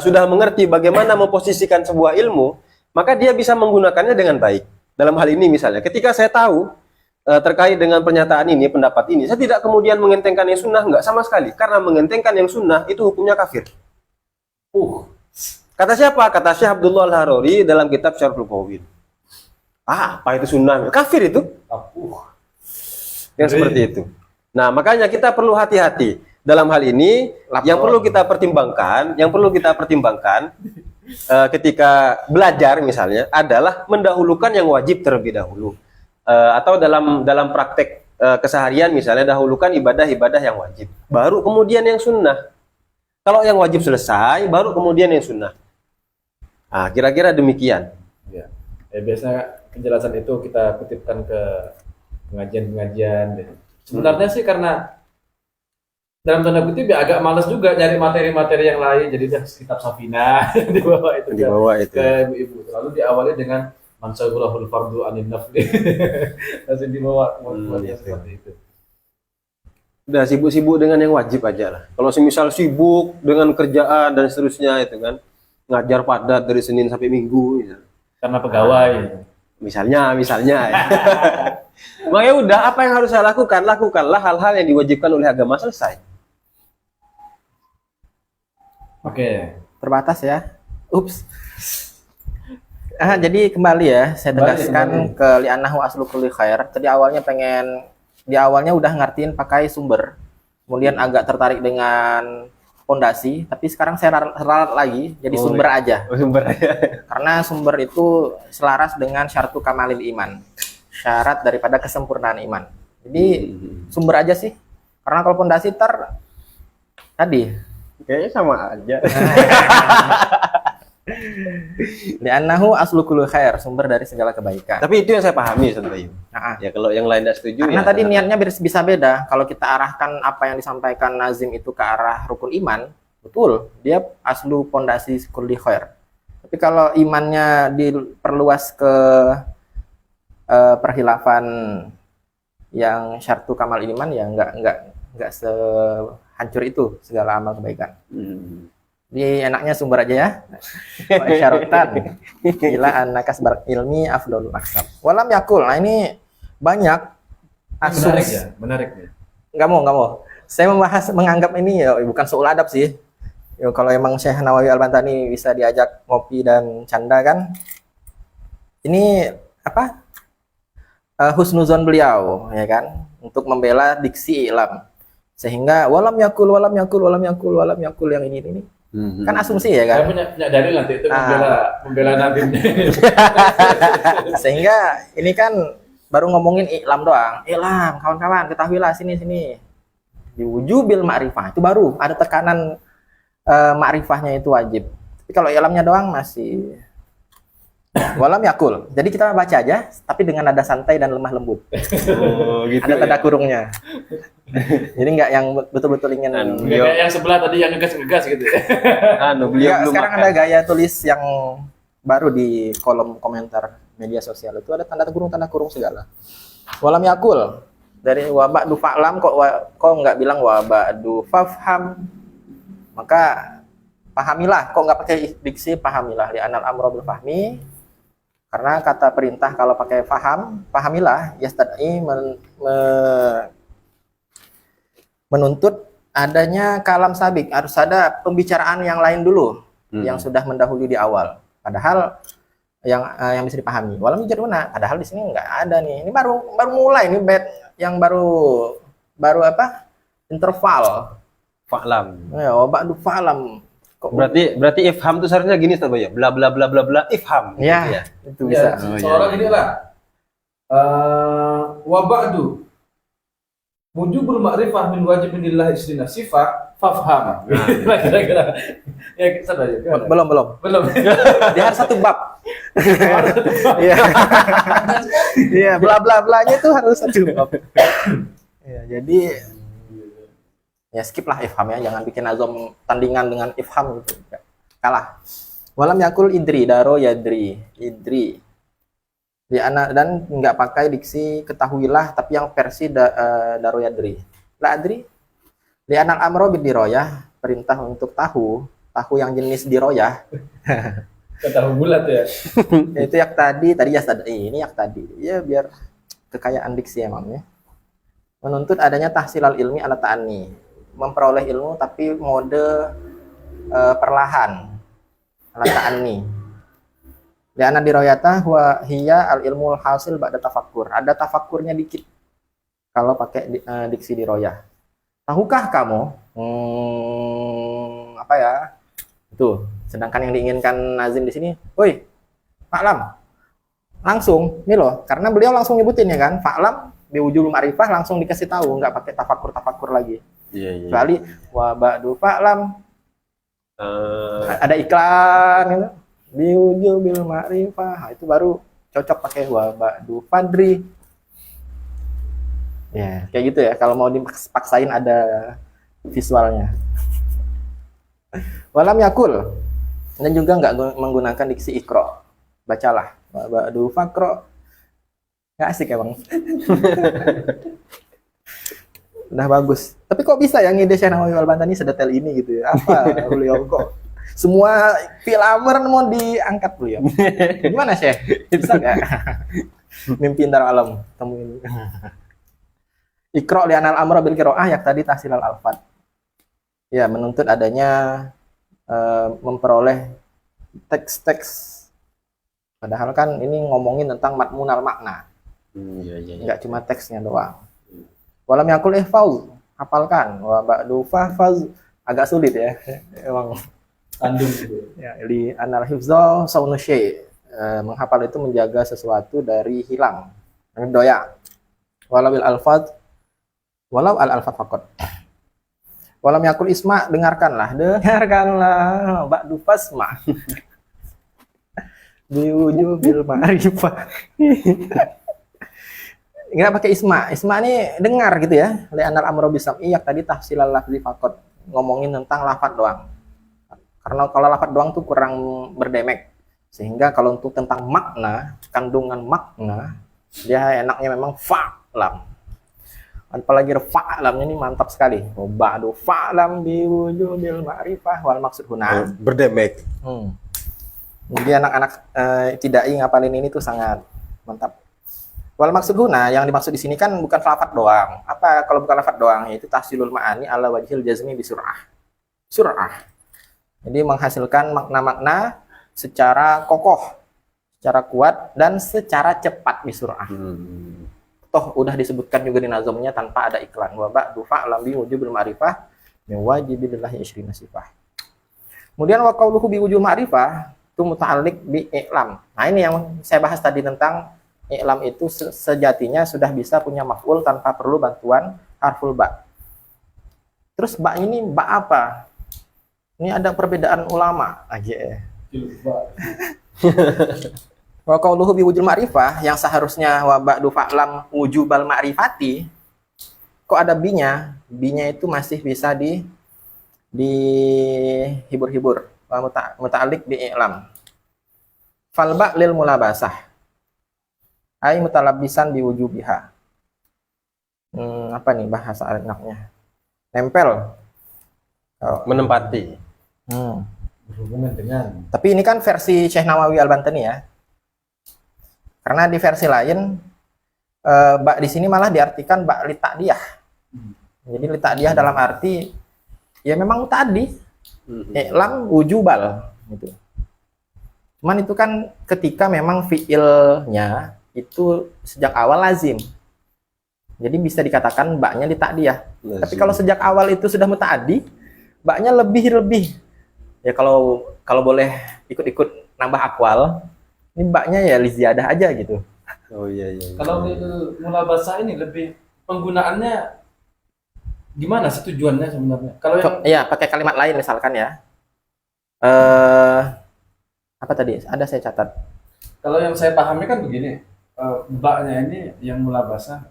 Speaker 2: sudah mengerti bagaimana memposisikan sebuah ilmu, maka dia bisa menggunakannya dengan baik. Dalam hal ini misalnya, ketika saya tahu terkait dengan pernyataan ini, pendapat ini, saya tidak kemudian mengentengkan yang sunnah, enggak sama sekali. Karena mengentengkan yang sunnah itu hukumnya kafir. Kata siapa? Kata Syekh Abdullah Al-Haruri dalam kitab Syarhul Qawwin. Apa itu sunnah? Kafir itu. Yang seperti itu. Nah, makanya kita perlu hati-hati dalam hal ini. Yang perlu kita pertimbangkan, ketika belajar misalnya adalah mendahulukan yang wajib terlebih dahulu. Atau dalam praktek keseharian misalnya dahulukan ibadah-ibadah yang wajib, baru kemudian yang sunnah. Kalau yang wajib selesai, baru kemudian yang sunnah. Nah, kira-kira demikian.
Speaker 3: Ya, biasanya penjelasan itu kita kutipkan ke pengajian-pengajian. Sebenarnya sih karena dalam tanda kutip ya agak malas juga nyari materi-materi yang lain, jadi kitab Safina dibawa itu ke ibu-ibu. Lalu diawali dengan mansagurahul fardu anin nafli. Langsung dibawa
Speaker 2: Iya,
Speaker 3: seperti itu.
Speaker 2: Udah sibuk-sibuk dengan yang wajib aja lah. Kalau semisal sibuk dengan kerjaan dan seterusnya itu kan, ngajar padat dari Senin sampai Minggu gitu.
Speaker 3: Karena pegawai.
Speaker 2: Misalnya ya. Makanya udah, apa yang harus saya lakukan? Lakukanlah hal-hal yang diwajibkan oleh agama, selesai.
Speaker 3: Oke.
Speaker 1: Terbatas ya. Ups. Jadi kembali ya, saya tegaskan ke li'annahu aslu kulli khair. Tadi di awalnya udah ngertiin pakai sumber. Kemudian agak tertarik dengan pondasi, tapi sekarang saya ralat lagi jadi sumber aja.
Speaker 2: Sumber aja.
Speaker 1: Karena sumber itu selaras dengan syartu kamalil iman. Syarat daripada kesempurnaan iman. Jadi sumber aja sih. Karena kalau pondasi tadi
Speaker 2: Kayaknya sama aja.
Speaker 1: li'annahu aslu kulli khair, sumber dari segala kebaikan.
Speaker 2: Tapi itu yang saya pahami sebenarnya.
Speaker 1: Nah,
Speaker 2: Ya kalau yang lain tidak setuju
Speaker 1: karena
Speaker 2: ya.
Speaker 1: tadi niatnya bisa beda. Kalau kita arahkan apa yang disampaikan Nazim itu ke arah rukun iman, betul, dia aslu pondasi kulli khair. Tapi kalau imannya diperluas ke perkhilafan yang syartu kamal iman, ya nggak sehancur itu segala amal kebaikan. Jadi enaknya sumber aja ya. Wa isyaratan ila annaka asbar ilmi afdalul aksab. Walam yakul. Nah ini banyak
Speaker 3: Menarik
Speaker 1: asumsi.
Speaker 3: ya, menarik ya.
Speaker 1: Nggak mau. Saya menganggap ini ya bukan soal adab sih. Ya, kalau emang Syekh Nawawi Al-Bantani bisa diajak ngopi dan canda kan. Ini apa? Husnuzon beliau ya kan untuk membela diksi ilam. Sehingga walam yakul yang ini. Kan asumsi ya
Speaker 3: Saya
Speaker 1: kan.
Speaker 3: punya dalil nanti itu membela Nabi.
Speaker 1: Sehingga ini kan baru ngomongin iklam doang. Iklam, kawan-kawan, ketahuilah sini. Diwujubil ma'rifah itu baru ada tekanan ma'rifahnya itu wajib. Tapi kalau iklamnya doang masih walam yakul. Jadi kita baca aja tapi dengan nada santai dan lemah lembut.
Speaker 2: Oh, gitu.
Speaker 1: Ada tanda kurungnya. Jadi nggak yang betul-betul ingin.
Speaker 3: Kayak yang sebelah tadi yang ngegas gitu.
Speaker 2: Beliau belum
Speaker 1: Sekarang
Speaker 2: makan.
Speaker 1: ada gaya tulis yang baru di kolom komentar media sosial itu ada tanda kurung segala. Walam yakul dari wabak du fa'lam kok nggak bilang wabak du fafham, maka pahamilah, kok nggak pakai diksi pahamilah, li anal amro bil fahmi, karena kata perintah kalau pakai pahamilah yastad'i menuntut adanya kalam sabik, harus ada pembicaraan yang lain dulu yang sudah mendahului di awal. Padahal yang bisa dipahami. Walam yujaduna, padahal di sini nggak ada nih. Ini baru mulai nih bed yang baru apa? Interval.
Speaker 2: Fa'lam.
Speaker 1: Ya, ba'du fa'lam. Kok
Speaker 2: Berarti ifham itu seharusnya gini Ustaz ya. Bla bla bla bla bla ifham. Gitu
Speaker 1: ya, itu bisa.
Speaker 3: Seorang ini lah. Wa ba'du mujibul ma'rifah min wajibinillah istina sifat fafham. Kira-kira. Ya, sadar ya.
Speaker 1: Belum. Dia harus satu bab. Iya. Iya, bla bla blanya itu harus satu bab. Ya, jadi ya skip lah ifham ya, jangan bikin azam tandingan dengan ifham gitu. Kalah. Walam yakul idri daro yadri. Idri. Di anak dan nggak pakai diksi ketahuilah tapi yang versi daro yadri. La adri. Di anak amro bidiroyah, perintah untuk tahu yang jenis diroyah.
Speaker 3: Tahu bulat ya.
Speaker 1: Itu yang tadi ya ini yang tadi. Ya biar kekayaan diksi emangnya. Menuntut adanya tahsilal ilmi ala ta'ani. Memperoleh ilmu tapi mode perlahan. Ala ta'ani. Li'anna diroyata huwa hiya al ilmul hasil ba'da tafakkur. Ada tafakkurnya dikit kalau pakai diksi diroyah. Tahukah kamu apa ya? Itu. Sedangkan yang diinginkan Nazim di sini, "Woi, Fa'lam." Langsung, nih loh, karena beliau langsung nyebutin ya kan, Fa'lam biwujul ma'rifah langsung dikasih tahu, nggak pakai tafakur lagi.
Speaker 2: Iya.
Speaker 1: Kecuali wa ba'du Fa'lam. Ada iklan gitu. Biwujul bil ma'rifah. Nah, itu baru cocok pakai wa ba'du Fadri. Ya, kayak gitu ya. Kalau mau dipaksain ada visualnya. Walam yakul, dan juga nggak menggunakan diksi ikro. Bacalah. wa ba'du fakro. Nggak asik ya bang. Udah bagus. Tapi kok bisa ya ngide Syekh Nawawi Al-Albani sedetail ini gitu ya? Apa beliau kok semua filamer mau diangkat beliau? Gimana Syekh? Bisa nggak? Mimpi indah alam temuin. Iqra' li anal amra bil qiraah yang tadi tahsil al alfat. Ya, menuntut adanya memperoleh teks-teks. Padahal kan ini ngomongin tentang matmunal makna.
Speaker 2: Iya, iya, iya.
Speaker 1: Nggak cuma teksnya doang. Walam yakul ihfaz, hafalkan. Wa ba'du fahfaz, agak sulit ya. Emang
Speaker 3: Tandung gitu.
Speaker 1: ya, li anal hifdza saunu syai'. Menghafal itu menjaga sesuatu dari hilang, doya. Walau al alfaz, walau al alfaz faqat. Walam yakul isma, dengarkanlah ba'du fasma. Biwujubil ma'rifah. Nggak pakai isma. Isma ini dengar gitu ya. Li'anal amro bisam'i yang tadi tahsilal lafzi faqat. Ngomongin tentang lafaz doang. Karena kalau lafaz doang tuh kurang berdemek. Sehingga kalau untuk tentang makna, kandungan makna, dia enaknya memang fa'lam. Apalagi fa'lamnya ini mantap sekali. Ba'du fa'lam biwujubil ma'rifah wal maksud huna.
Speaker 2: Berdemek.
Speaker 1: Jadi anak-anak tidak ngapalin ini tuh sangat mantap. Wal maksud huna, yang dimaksud di sini kan bukan lafaz doang. Apa kalau bukan lafaz doang? Yaitu tahsilul ma'ani ala wajhil jazmi bisur'ah. Sur'ah. Jadi menghasilkan makna-makna secara kokoh, secara kuat dan secara cepat bisur'ah. Toh udah disebutkan juga di nazamnya tanpa ada iklan. Wa ba'du fa'lam bi wujubil ma'rifah min wajibillahi 20 sifah. Kemudian wa qauluhu bi wujul ma'rifah itu muta'alliq bi i'lam. Nah, ini yang saya bahas tadi tentang i'lam itu sejatinya sudah bisa punya maf'ul tanpa perlu bantuan harful ba. Terus ba ini ba apa? Ini ada perbedaan ulama aja. Wa qauluhu bi wujul ma'rifah yang seharusnya wa ba'du fa'lam wujubal ma'rifati, kok ada bi-nya? Bi-nya itu masih bisa dihibur-hibur. Wa muta'alliq bi i'lam. Fal ba' lil mulabasah. Ai mutalabbisan biwujubiha. Apa nih bahasa enaknya? Nempel.
Speaker 2: Menempati.
Speaker 3: Berhubungan dengan.
Speaker 1: Tapi ini kan versi Syekh Nawawi Al-Bantani ya. Karena di versi lain ba di sini malah diartikan ba li ta'diyah. Jadi li ta'diyah dalam arti ya memang tadi i'lam wujubal gitu. Cuman itu kan ketika memang fiilnya itu sejak awal lazim. Jadi bisa dikatakan ba-nya li ta'diyah. Tapi kalau sejak awal itu sudah muta'addi, ba-nya lebih. Ya kalau boleh ikut-ikut nambah akwal, ini ba-nya ya li ziyadah aja gitu.
Speaker 2: Oh iya, iya.
Speaker 3: Kalau di mulabasah ini lebih penggunaannya gimana sih tujuannya sebenarnya? Kalau yang
Speaker 1: Iya, pakai kalimat lain misalkan ya. Apa tadi? Ada saya catat.
Speaker 3: kalau yang saya pahami kan begini, ba-nya ini yang mulabasah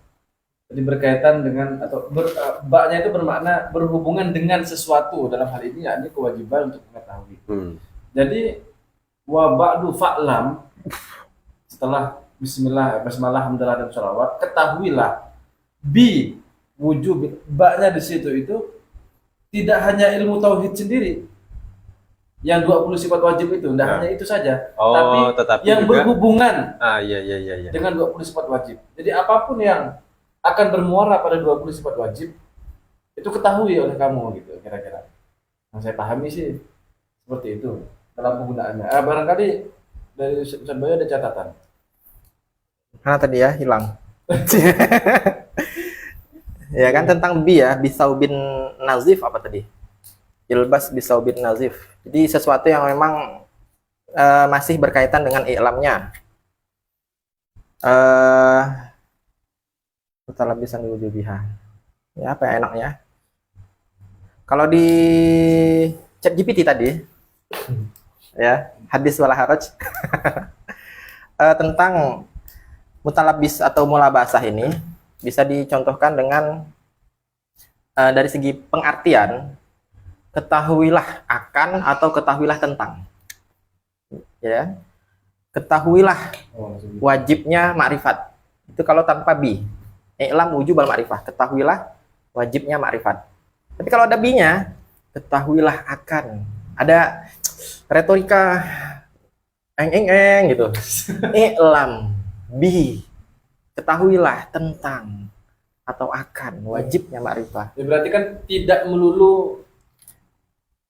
Speaker 3: jadi berkaitan dengan atau ba-nya itu bermakna berhubungan dengan sesuatu, dalam hal ini yakni kewajiban untuk mengetahui. Jadi wa ba'du fa'lam, setelah bismillah, basmalah, hamdalah dan sholawat, ketahuilah bi wujub, ba-nya di situ itu tidak hanya ilmu tauhid sendiri yang 20 sifat wajib itu, tidak hanya itu saja,
Speaker 2: Tetapi
Speaker 3: yang
Speaker 2: juga
Speaker 3: berhubungan
Speaker 2: iya.
Speaker 3: dengan 20 sifat wajib. Jadi apapun yang akan bermuara pada 20 sifat wajib itu ketahui oleh kamu gitu, kira-kira. Yang saya pahami sih seperti itu dalam penggunaannya. Barangkali dari Ustaz Bayu ada catatan.
Speaker 1: Mana tadi ya hilang. Ya kan tentang bi ya, bisaubin nazif apa tadi? Ilbas bisaubin nazif. Jadi sesuatu yang memang masih berkaitan dengan i'lamnya. Mutalabisan diwujubiha. Ya apa ya enaknya? Kalau di ChatGPT tadi ya, hadis wala haraj tentang mutalabis atau mulabasah ini bisa dicontohkan dengan dari segi pengertian, ketahuilah akan atau ketahuilah tentang. Ya. ketahuilah
Speaker 3: Oh, maksudnya.
Speaker 1: wajibnya makrifat. Itu kalau tanpa bi. I'lam wujubal makrifah, ketahuilah wajibnya makrifat. Tapi kalau ada bi-nya, ketahuilah akan. Ada retorika eng gitu. I'lam bi, ketahuilah tentang atau akan wajibnya makrifah.
Speaker 3: Ya, berarti kan tidak melulu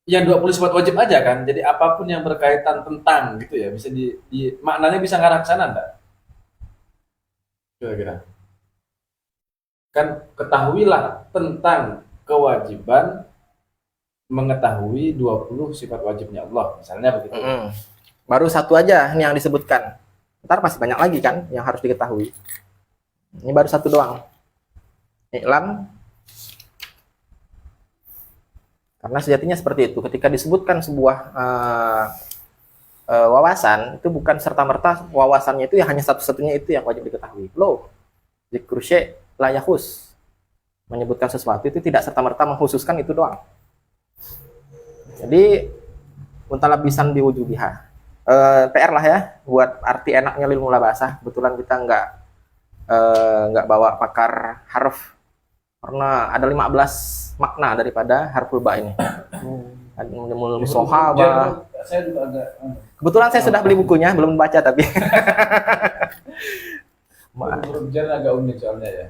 Speaker 3: yang 20 sifat wajib aja kan. Jadi apapun yang berkaitan tentang gitu ya, bisa maknanya bisa ngarah ke sana enggak? Kira-kira. Kan ketahuilah tentang kewajiban mengetahui 20 sifat wajibnya Allah. Misalnya begitu.
Speaker 1: Baru satu aja nih yang disebutkan. Ntar masih banyak lagi kan yang harus diketahui. Ini baru satu doang. I'lam. Karena sejatinya seperti itu. Ketika disebutkan sebuah wawasan, itu bukan serta-merta wawasannya itu yang hanya satu-satunya itu yang wajib diketahui. Loh, zikru syai' la yakhus. Menyebutkan sesuatu itu tidak serta-merta mengkhususkan itu doang. Jadi muntalabisan biwujubiha. PR lah ya buat arti enaknya lil mulabasah. Kebetulan kita nggak bawa pakar harf karena ada 15 makna daripada harful ba ini. Ada musohaba.
Speaker 3: Saya juga agak
Speaker 1: Kebetulan saya sudah beli bukunya, belum baca tapi.
Speaker 3: huruf jar agak unik soalnya ya.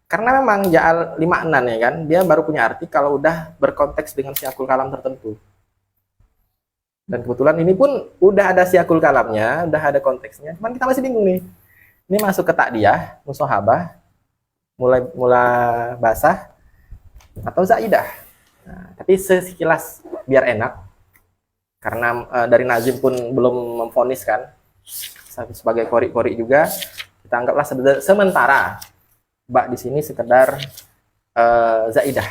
Speaker 1: Karena memang ja'al 56 ya kan, dia baru punya arti kalau udah berkonteks dengan siakul kalam tertentu. Dan kebetulan ini pun udah ada siakul kalamnya, udah ada konteksnya. Cuman kita masih bingung nih. Ini masuk ke takdiyah, musohabah, mulai basah atau zaidah. Nah, tapi sekilas biar enak, karena dari Nazim pun belum memvonis kan, sebagai kori-kori juga, kita anggaplah sementara bak di sini sekedar zaidah.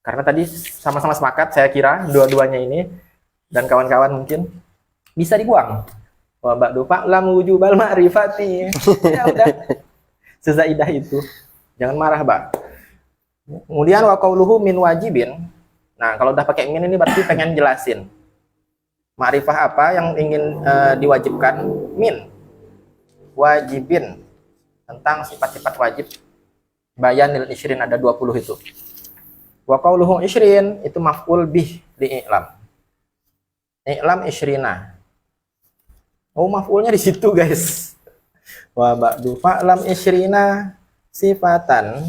Speaker 1: Karena tadi sama-sama sepakat, saya kira dua-duanya ini dan kawan-kawan mungkin bisa dibuang. Wa ba'du fa'lam wujubal ma'rifati. Ya udah. Sezaidah itu. Jangan marah, Mbak. Kemudian wa qauluhu min wajibin. Nah, kalau udah pakai min ini berarti pengen jelasin. Ma'rifah apa yang ingin diwajibkan? Min wajibin, tentang sifat-sifat wajib. Bayanil isyrin, ada 20 itu. Wa qauluhu isyrin itu maf'ul bih li i'lam. I'lam isyrina. Oh, maf'ulnya di situ, guys. Wa ba'du fa'lam isyrina sifatan.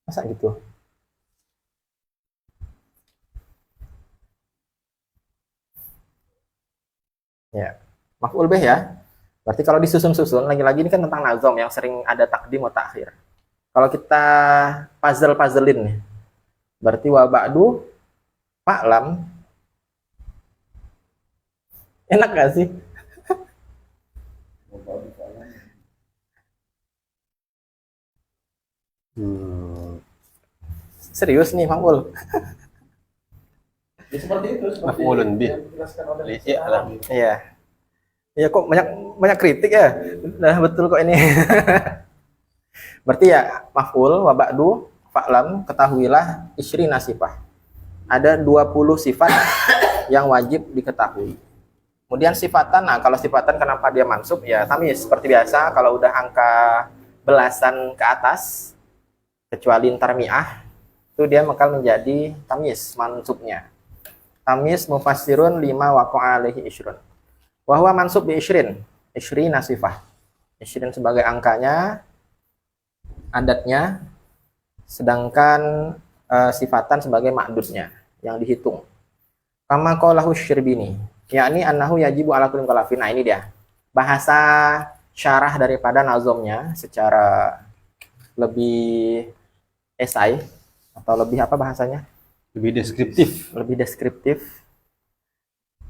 Speaker 1: Masa gitu? Ya, maf'ul bih ya. Berarti kalau disusun-susun, lagi-lagi ini kan tentang nazam yang sering ada takdim atau takhir. Kalau kita puzzle-puzzlein nih, berarti wa ba'du fa'lam. Enak gak sih? Serius nih, maf'ul.
Speaker 3: Ya, seperti itu.
Speaker 2: Maf'ulun bih. I'lam.
Speaker 1: Iya. Iya, kok banyak kritik ya. Nah, betul kok ini. Berarti ya maf'ul wa ba'du fa'lam, ketahuilah isyrina sifah. Ada 20 sifat yang wajib diketahui. Kemudian sifatan, nah kalau sifatan kenapa dia mansub? Ya tamis, seperti biasa kalau udah angka belasan ke atas, kecuali tarmi'ah, itu dia bakal menjadi tamis, mansubnya. Tamis mufassirun 5 waqa'a alaihi isyrun. Wahwa mansub bi isyrin, isyrina sifah. Isyrin sebagai angkanya, adatnya, sedangkan sifatan sebagai ma'dudnya yang dihitung. Kama qalahu Syirbini, yakni annahu yajibu ala kulli mukallafin. Nah, ini dia. Bahasa syarah daripada nazomnya secara lebih esai atau lebih apa bahasanya?
Speaker 2: Lebih deskriptif.
Speaker 1: Lebih deskriptif.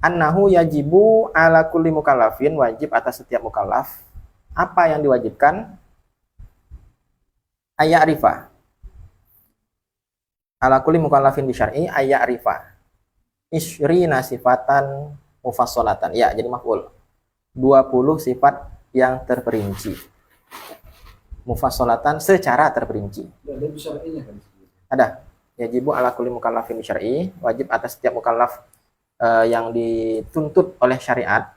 Speaker 1: Annahu yajibu ala kulli mukallafin, wajib atas setiap mukallaf. Apa yang diwajibkan? Ayya'rifa. Ala kulli mukallafin bi syar'i ayya'rifa. Isyrina sifatan mufassolatan. Ya, jadi maf'ul. 20 sifat yang terperinci. Mufassolatan secara terperinci.
Speaker 3: Ada syar'inya kan?
Speaker 1: Ada. Yajibu ala kulli mukallafin bi syar'i, wajib atas setiap mukallaf yang dituntut oleh syariat,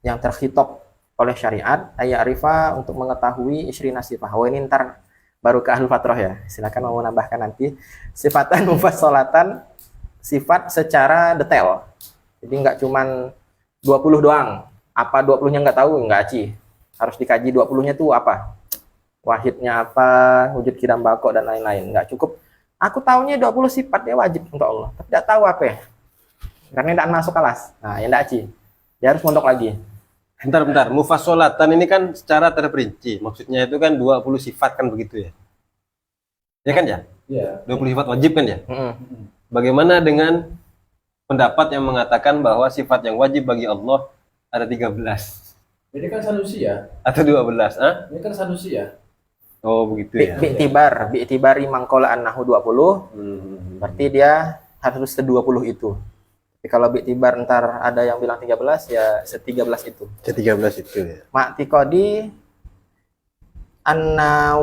Speaker 1: yang terhitop oleh syariat, ayarifa untuk mengetahui isrina sifah. Oh, ini ntar baru ke ahlul fatrah ya. Silakan mau menambahkan nanti. Sifatan mufassolatan, sifat secara detail. Jadi nggak cuman 20 doang. Apa 20-nya nggak tahu, nggak aci. Harus dikaji 20-nya tuh apa. Wahidnya apa, wujud kidam bako dan lain-lain. Nggak cukup. Aku tahunya 20 sifat ya wajib untuk Allah. Tapi tidak tahu apa ya. Karena tidak masuk kelas. Nah, yang nggak aci. Dia harus mondok lagi.
Speaker 2: Bentar, mufassolatan ini kan secara terperinci. Maksudnya itu kan 20 sifat kan begitu ya? Ya kan ya?
Speaker 3: Iya.
Speaker 2: 20 sifat wajib kan ya?
Speaker 1: Mm-mm.
Speaker 2: Bagaimana dengan pendapat yang mengatakan bahwa sifat yang wajib bagi Allah ada 13
Speaker 3: Ini kan Sanusi ya.
Speaker 2: atau 12? Ah?
Speaker 3: Ini kan Sanusi ya.
Speaker 2: Oh, begitu ya.
Speaker 1: Bi'tibari mangkola annahu 20, berarti dia harus se-20 itu. Tapi kalau bi'tibar ntar ada yang bilang 13, ya se-13 itu.
Speaker 2: Ke-13 itu ya.
Speaker 1: Ma'tiqadi anna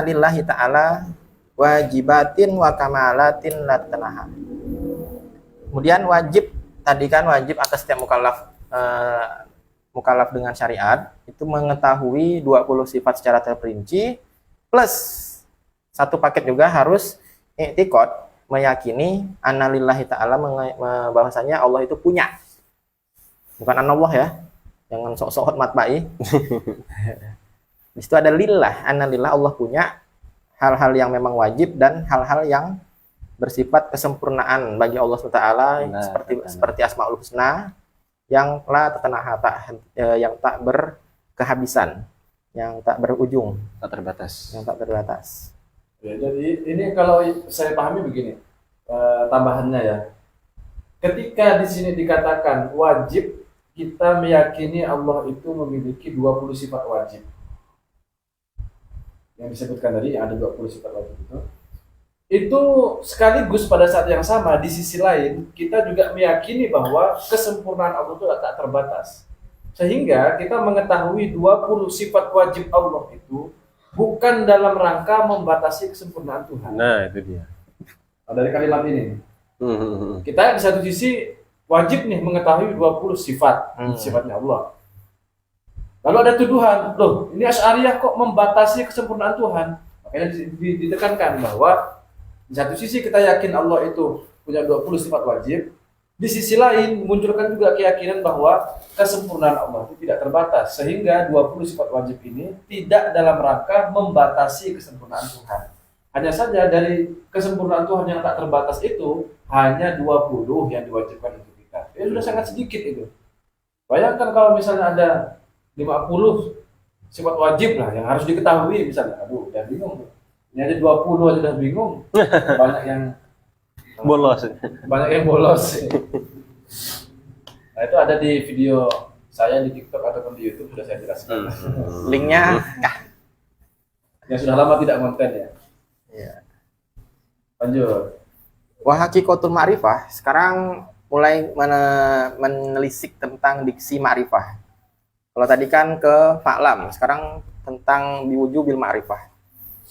Speaker 1: lillahi ta'ala wajibatin wa kamalatin la tanaha. Kemudian wajib, tadi kan wajib atas setiap mukallaf dengan syariat itu mengetahui 20 sifat secara terperinci, plus satu paket juga harus i'tiqad, meyakini annalillahi ta'ala, bahwasanya Allah itu punya, bukan anallah ya, jangan sok-sok matba'i. Di situ ada lillah, annalillah, Allah punya hal-hal yang memang wajib dan hal-hal yang bersifat kesempurnaan bagi Allah SWT, seperti Asmaul Husna yang la tatanaha, yang tak berkehabisan, yang tak berujung,
Speaker 2: Tak terbatas.
Speaker 1: yang tak terbatas.
Speaker 3: Ya, jadi ini kalau saya pahami begini, tambahannya ya. Ketika di sini dikatakan wajib, kita meyakini Allah itu memiliki 20 sifat wajib. Yang disebutkan tadi, yang ada 20 sifat wajib itu sekaligus pada saat yang sama di sisi lain kita juga meyakini bahwa kesempurnaan Allah itu tak terbatas. Sehingga kita mengetahui 20 sifat wajib Allah itu bukan dalam rangka membatasi kesempurnaan Tuhan.
Speaker 2: Nah, itu dia.
Speaker 3: Dari kalimat ini, kita di satu sisi wajib nih mengetahui 20 sifat sifatnya Allah. Lalu ada tuduhan, loh ini Asy'ariyah kok membatasi kesempurnaan Tuhan? Makanya ditekankan bahwa di satu sisi kita yakin Allah itu punya 20 sifat wajib, di sisi lain munculkan juga keyakinan bahwa kesempurnaan Allah itu tidak terbatas, sehingga 20 sifat wajib ini tidak dalam rangka membatasi kesempurnaan Tuhan. Hanya saja dari kesempurnaan Tuhan yang tak terbatas itu hanya 20 yang diwajibkan untuk kita. Itu sudah sangat sedikit itu. Bayangkan kalau misalnya ada 50 sifat wajib lah yang harus diketahui misalnya. Aduh, udah bingung. Ini aja 20 aja udah bingung. Banyak yang
Speaker 2: Bolos.
Speaker 3: banyak yang bolos. Nah, itu ada di video saya di TikTok ataupun di YouTube sudah saya jelaskan.
Speaker 1: Linknya
Speaker 3: Yang sudah lama tidak konten ya.
Speaker 1: ya.
Speaker 3: Lanjut.
Speaker 1: Wa haqiqatul ma'rifah, sekarang mulai menelisik tentang diksi ma'rifah. Kalau tadi kan ke fa'lam, sekarang tentang biwujubil ma'rifah.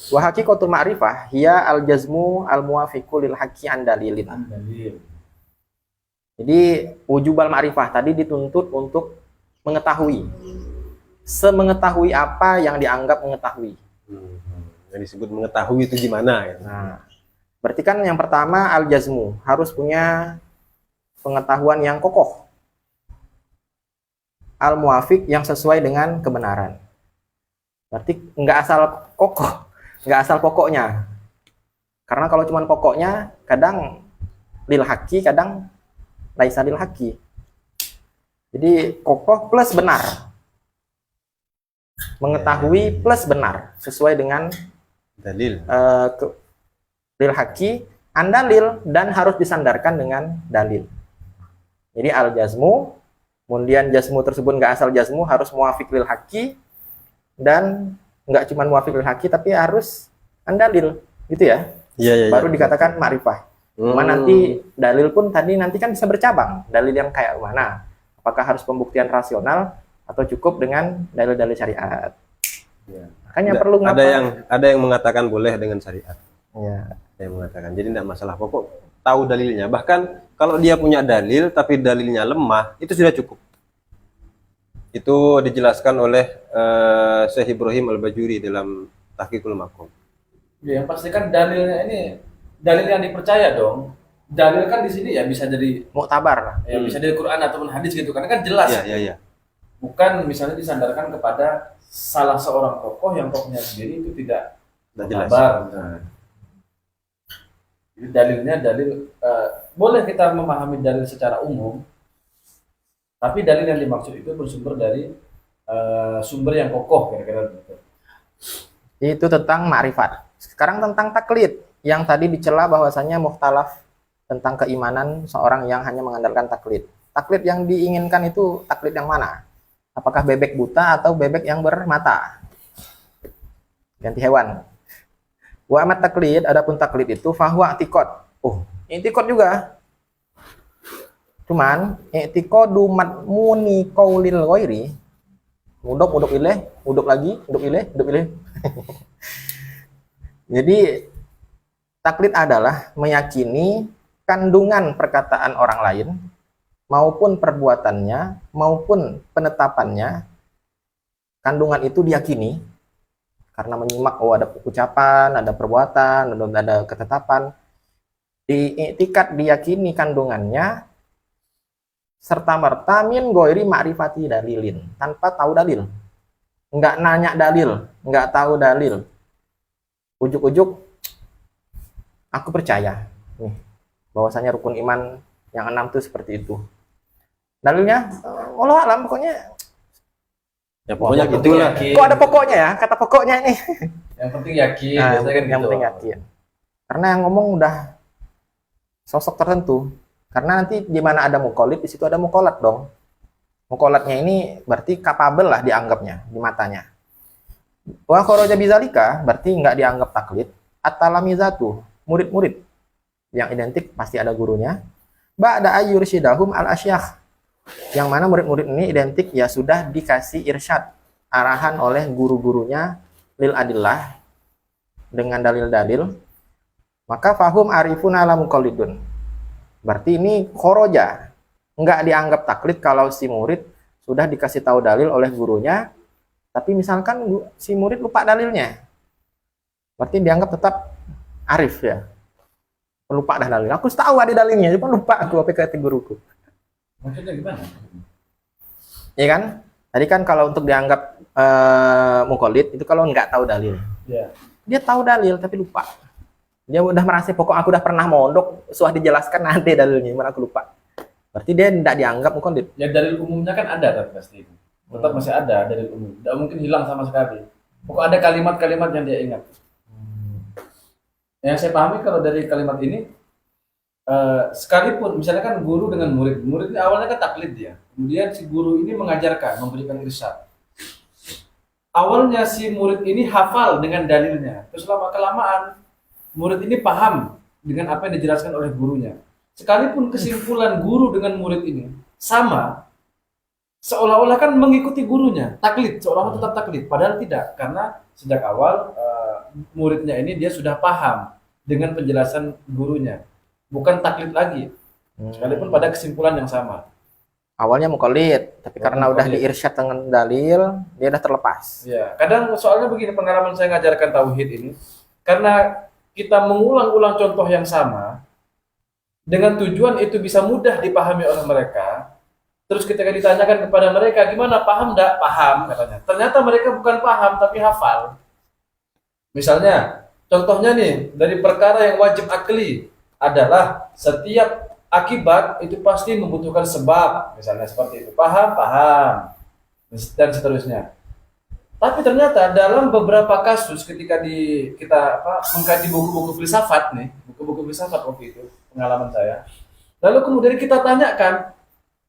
Speaker 1: Wa haqiqatul ma'rifah hiya al-jazmu al-muwafiqu lil haqqi an dalilin. Jadi wujubal ma'rifah tadi dituntut untuk mengetahui. Semengetahui apa yang dianggap mengetahui.
Speaker 2: Yang disebut mengetahui itu gimana ya?
Speaker 1: Nah, berarti kan yang pertama al-jazmu, harus punya pengetahuan yang kokoh. Al-muwafiq, yang sesuai dengan kebenaran. Berarti nggak asal kokoh, nggak asal pokoknya. Karena kalau cuma pokoknya, kadang lil haqi, kadang laisa lil haqi. Jadi kokoh plus benar. Mengetahui plus benar, sesuai dengan
Speaker 2: Dalil.
Speaker 1: lil haqi, andalil, dan harus disandarkan dengan dalil. Jadi al-jazmu, kemudian jazmu tersebut nggak asal jazmu, harus muwafiq lil haqi, dan nggak cuma muwafiq lil haqi, tapi harus andalil, gitu ya.
Speaker 2: Iya.
Speaker 1: Baru dikatakan ma'rifah. Cuma nanti dalil pun tadi nanti kan bisa bercabang. Dalil yang kayak mana? Apakah harus pembuktian rasional atau cukup dengan dalil-dalil syariat?
Speaker 2: Ya.
Speaker 1: Makanya perlu ngapa?
Speaker 2: Ada yang mengatakan boleh dengan syariat.
Speaker 1: Ya.
Speaker 2: Ada yang mengatakan. Jadi tidak masalah pokok. tahu dalilnya. Bahkan kalau dia punya dalil tapi dalilnya lemah, itu sudah cukup. Itu dijelaskan oleh Syekh Ibrahim Al-Bajuri dalam Tahqiqul Maqam.
Speaker 3: Ya, yang pasti kan dalilnya ini dalil yang dipercaya dong. Dalil kan di sini ya bisa jadi
Speaker 1: Muktabar.
Speaker 3: ya bisa dari Quran ataupun hadis gitu karena kan jelas.
Speaker 2: Iya.
Speaker 3: Bukan misalnya disandarkan kepada salah seorang tokoh yang tokohnya sendiri itu tidak
Speaker 2: Jelas.
Speaker 3: kabar. Jadi dalilnya dalil boleh kita memahami dalil secara umum, tapi dalil yang dimaksud itu bersumber dari sumber yang kokoh kira-kira gitu.
Speaker 1: Itu tentang ma'rifat. Sekarang tentang taklid. Yang tadi dicela bahwasanya mukhtalaf tentang keimanan seorang yang hanya mengandalkan taklid. Taklid yang diinginkan itu taklid yang mana? Apakah bebek buta atau bebek yang bermata? Ganti hewan. Wa amat taklid, adapun taklid itu fahuwa i'tiqad. Oh, i'tiqad juga. Cuman i'tiqadu madmuni qaulil ghairi. Uduk ileh, uduk lagi, uduk ileh. Jadi taklid adalah meyakini kandungan perkataan orang lain maupun perbuatannya maupun penetapannya. Kandungan itu diyakini karena menyimak, oh ada ucapan, ada perbuatan, ada ketetapan. Diiktikad diyakini kandungannya serta merta min ghairi ma'rifati dalilin, tanpa tahu dalil. Enggak nanya dalil, enggak tahu dalil. Ujuk-ujuk aku percaya nih bahwasanya rukun iman yang 6 itu seperti itu. Dalilnya wallahu alam, pokoknya
Speaker 2: Ya pokoknya
Speaker 3: Yang
Speaker 2: gitulah.
Speaker 3: penting yakin.
Speaker 1: kok ada pokoknya ya, kata pokoknya ini.
Speaker 3: Yang penting yakin,
Speaker 1: Nah,
Speaker 3: biasanya kan
Speaker 1: yang
Speaker 3: gitu.
Speaker 1: penting yakin. Karena yang ngomong udah sosok tertentu. Karena nanti di mana ada muqallid, di situ ada muqallad dong. Muqalladnya ini berarti capable lah dianggapnya di matanya. Wa kharaja bizalika berarti nggak dianggap taklid. At-talamizatu, murid-murid yang identik pasti ada gurunya. Ba'da ayyursyidahum al-asyakh. Yang mana murid-murid ini identik ya sudah dikasih irsyad, arahan oleh guru-gurunya lil adillah dengan dalil-dalil. Maka fahum arifun ala muqallidun. Berarti ini khoroja, nggak dianggap taklid kalau si murid sudah dikasih tahu dalil oleh gurunya, tapi misalkan si murid lupa dalilnya, berarti dianggap tetap arif ya. Lupa dah dalil. Aku tahu ada dalilnya, cuma lupa aku apa kata guruku.
Speaker 3: Maksudnya gimana?
Speaker 1: Iya kan? Tadi kan kalau untuk dianggap muqallid itu kalau nggak tahu dalil.
Speaker 3: Ya.
Speaker 1: Dia tahu dalil tapi lupa. Dia udah merasa pokok aku udah pernah mondok, sudah dijelaskan nanti dalilnya, mana aku lupa. Berarti dia tidak dianggap muqallid.
Speaker 3: Ya dalil umumnya kan ada tapi pasti itu. Tetap masih ada dalil umum. Tidak mungkin hilang sama sekali. Pokok ada kalimat-kalimat yang dia ingat. Yang saya pahami kalau dari kalimat ini, sekalipun misalnya kan guru dengan murid ini awalnya kan taklid dia. Kemudian si guru ini mengajarkan, memberikan irsyad. Awalnya si murid ini hafal dengan dalilnya. Terus lama-kelamaan murid ini paham dengan apa yang dijelaskan oleh gurunya. Sekalipun kesimpulan guru dengan murid ini sama, seolah-olah kan mengikuti gurunya, taklid, seolah-olah tetap taklid. Padahal tidak, karena sejak awal muridnya ini dia sudah paham dengan penjelasan gurunya, bukan taklid lagi, sekalipun pada kesimpulan yang sama.
Speaker 1: Awalnya muqallid, tapi karena udah
Speaker 3: muqallid.
Speaker 1: diirsyad dengan dalil, dia udah terlepas.
Speaker 3: Ya, kadang soalnya begini, pengalaman saya ngajarkan tauhid ini, karena kita mengulang-ulang contoh yang sama dengan tujuan itu bisa mudah dipahami oleh mereka. Terus ketika ditanyakan kepada mereka, gimana, paham enggak? Paham, katanya. Ternyata mereka bukan paham tapi hafal. Misalnya, contohnya nih, dari perkara yang wajib akli adalah setiap akibat itu pasti membutuhkan sebab, misalnya seperti itu. Paham, dan seterusnya. Tapi ternyata dalam beberapa kasus ketika kita mengkaji buku-buku filsafat nih, buku-buku filsafat waktu itu, pengalaman saya. Lalu kemudian kita tanyakan,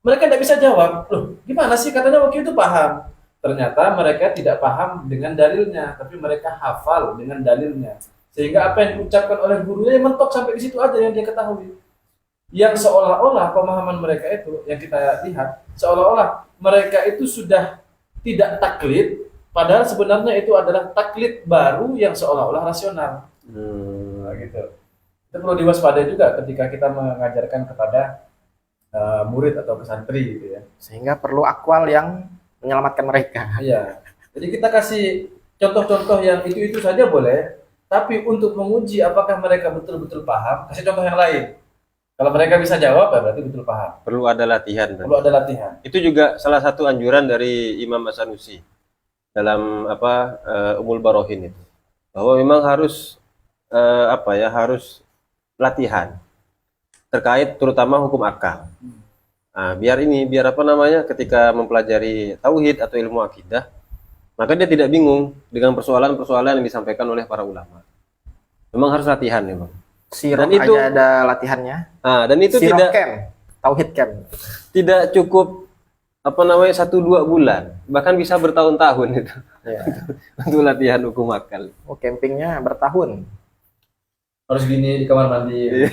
Speaker 3: mereka tidak bisa jawab. Loh, gimana sih, katanya waktu itu paham. Ternyata mereka tidak paham dengan dalilnya, tapi mereka hafal dengan dalilnya. Sehingga apa yang diucapkan oleh gurunya mentok sampai di situ aja yang dia ketahui. Yang seolah-olah pemahaman mereka itu, yang kita lihat, seolah-olah mereka itu sudah tidak taklid, padahal sebenarnya itu adalah taklid baru yang seolah-olah rasional. Nah, gitu. Itu perlu diwaspadai juga ketika kita mengajarkan kepada murid atau ke santri gitu ya.
Speaker 1: Sehingga perlu akwal yang menyelamatkan mereka.
Speaker 3: Iya. Jadi kita kasih contoh-contoh yang itu saja boleh, tapi untuk menguji apakah mereka betul-betul paham, kasih contoh yang lain. Kalau mereka bisa jawab, ya berarti betul paham.
Speaker 2: Perlu ada latihan.
Speaker 3: Perlu ada latihan.
Speaker 2: Itu juga salah satu anjuran dari Imam As-Sanusi dalam Umul Barohin itu, bahwa memang harus harus latihan terkait terutama hukum akal. Nah, biar ketika mempelajari tauhid atau ilmu akidah, maka dia tidak bingung dengan persoalan-persoalan yang disampaikan oleh para ulama. Memang harus latihan memang.
Speaker 1: Sirok
Speaker 2: Dan itu-
Speaker 1: aja ada latihannya.
Speaker 2: Dan itu
Speaker 1: Sirok
Speaker 2: tidak
Speaker 1: camp, tauhid camp.
Speaker 2: tidak cukup 1-2 bulan, bahkan bisa bertahun-tahun itu
Speaker 1: Ya.
Speaker 2: untuk latihan hukum akal.
Speaker 1: Oh, campingnya bertahun.
Speaker 3: Harus gini di kamar mandi.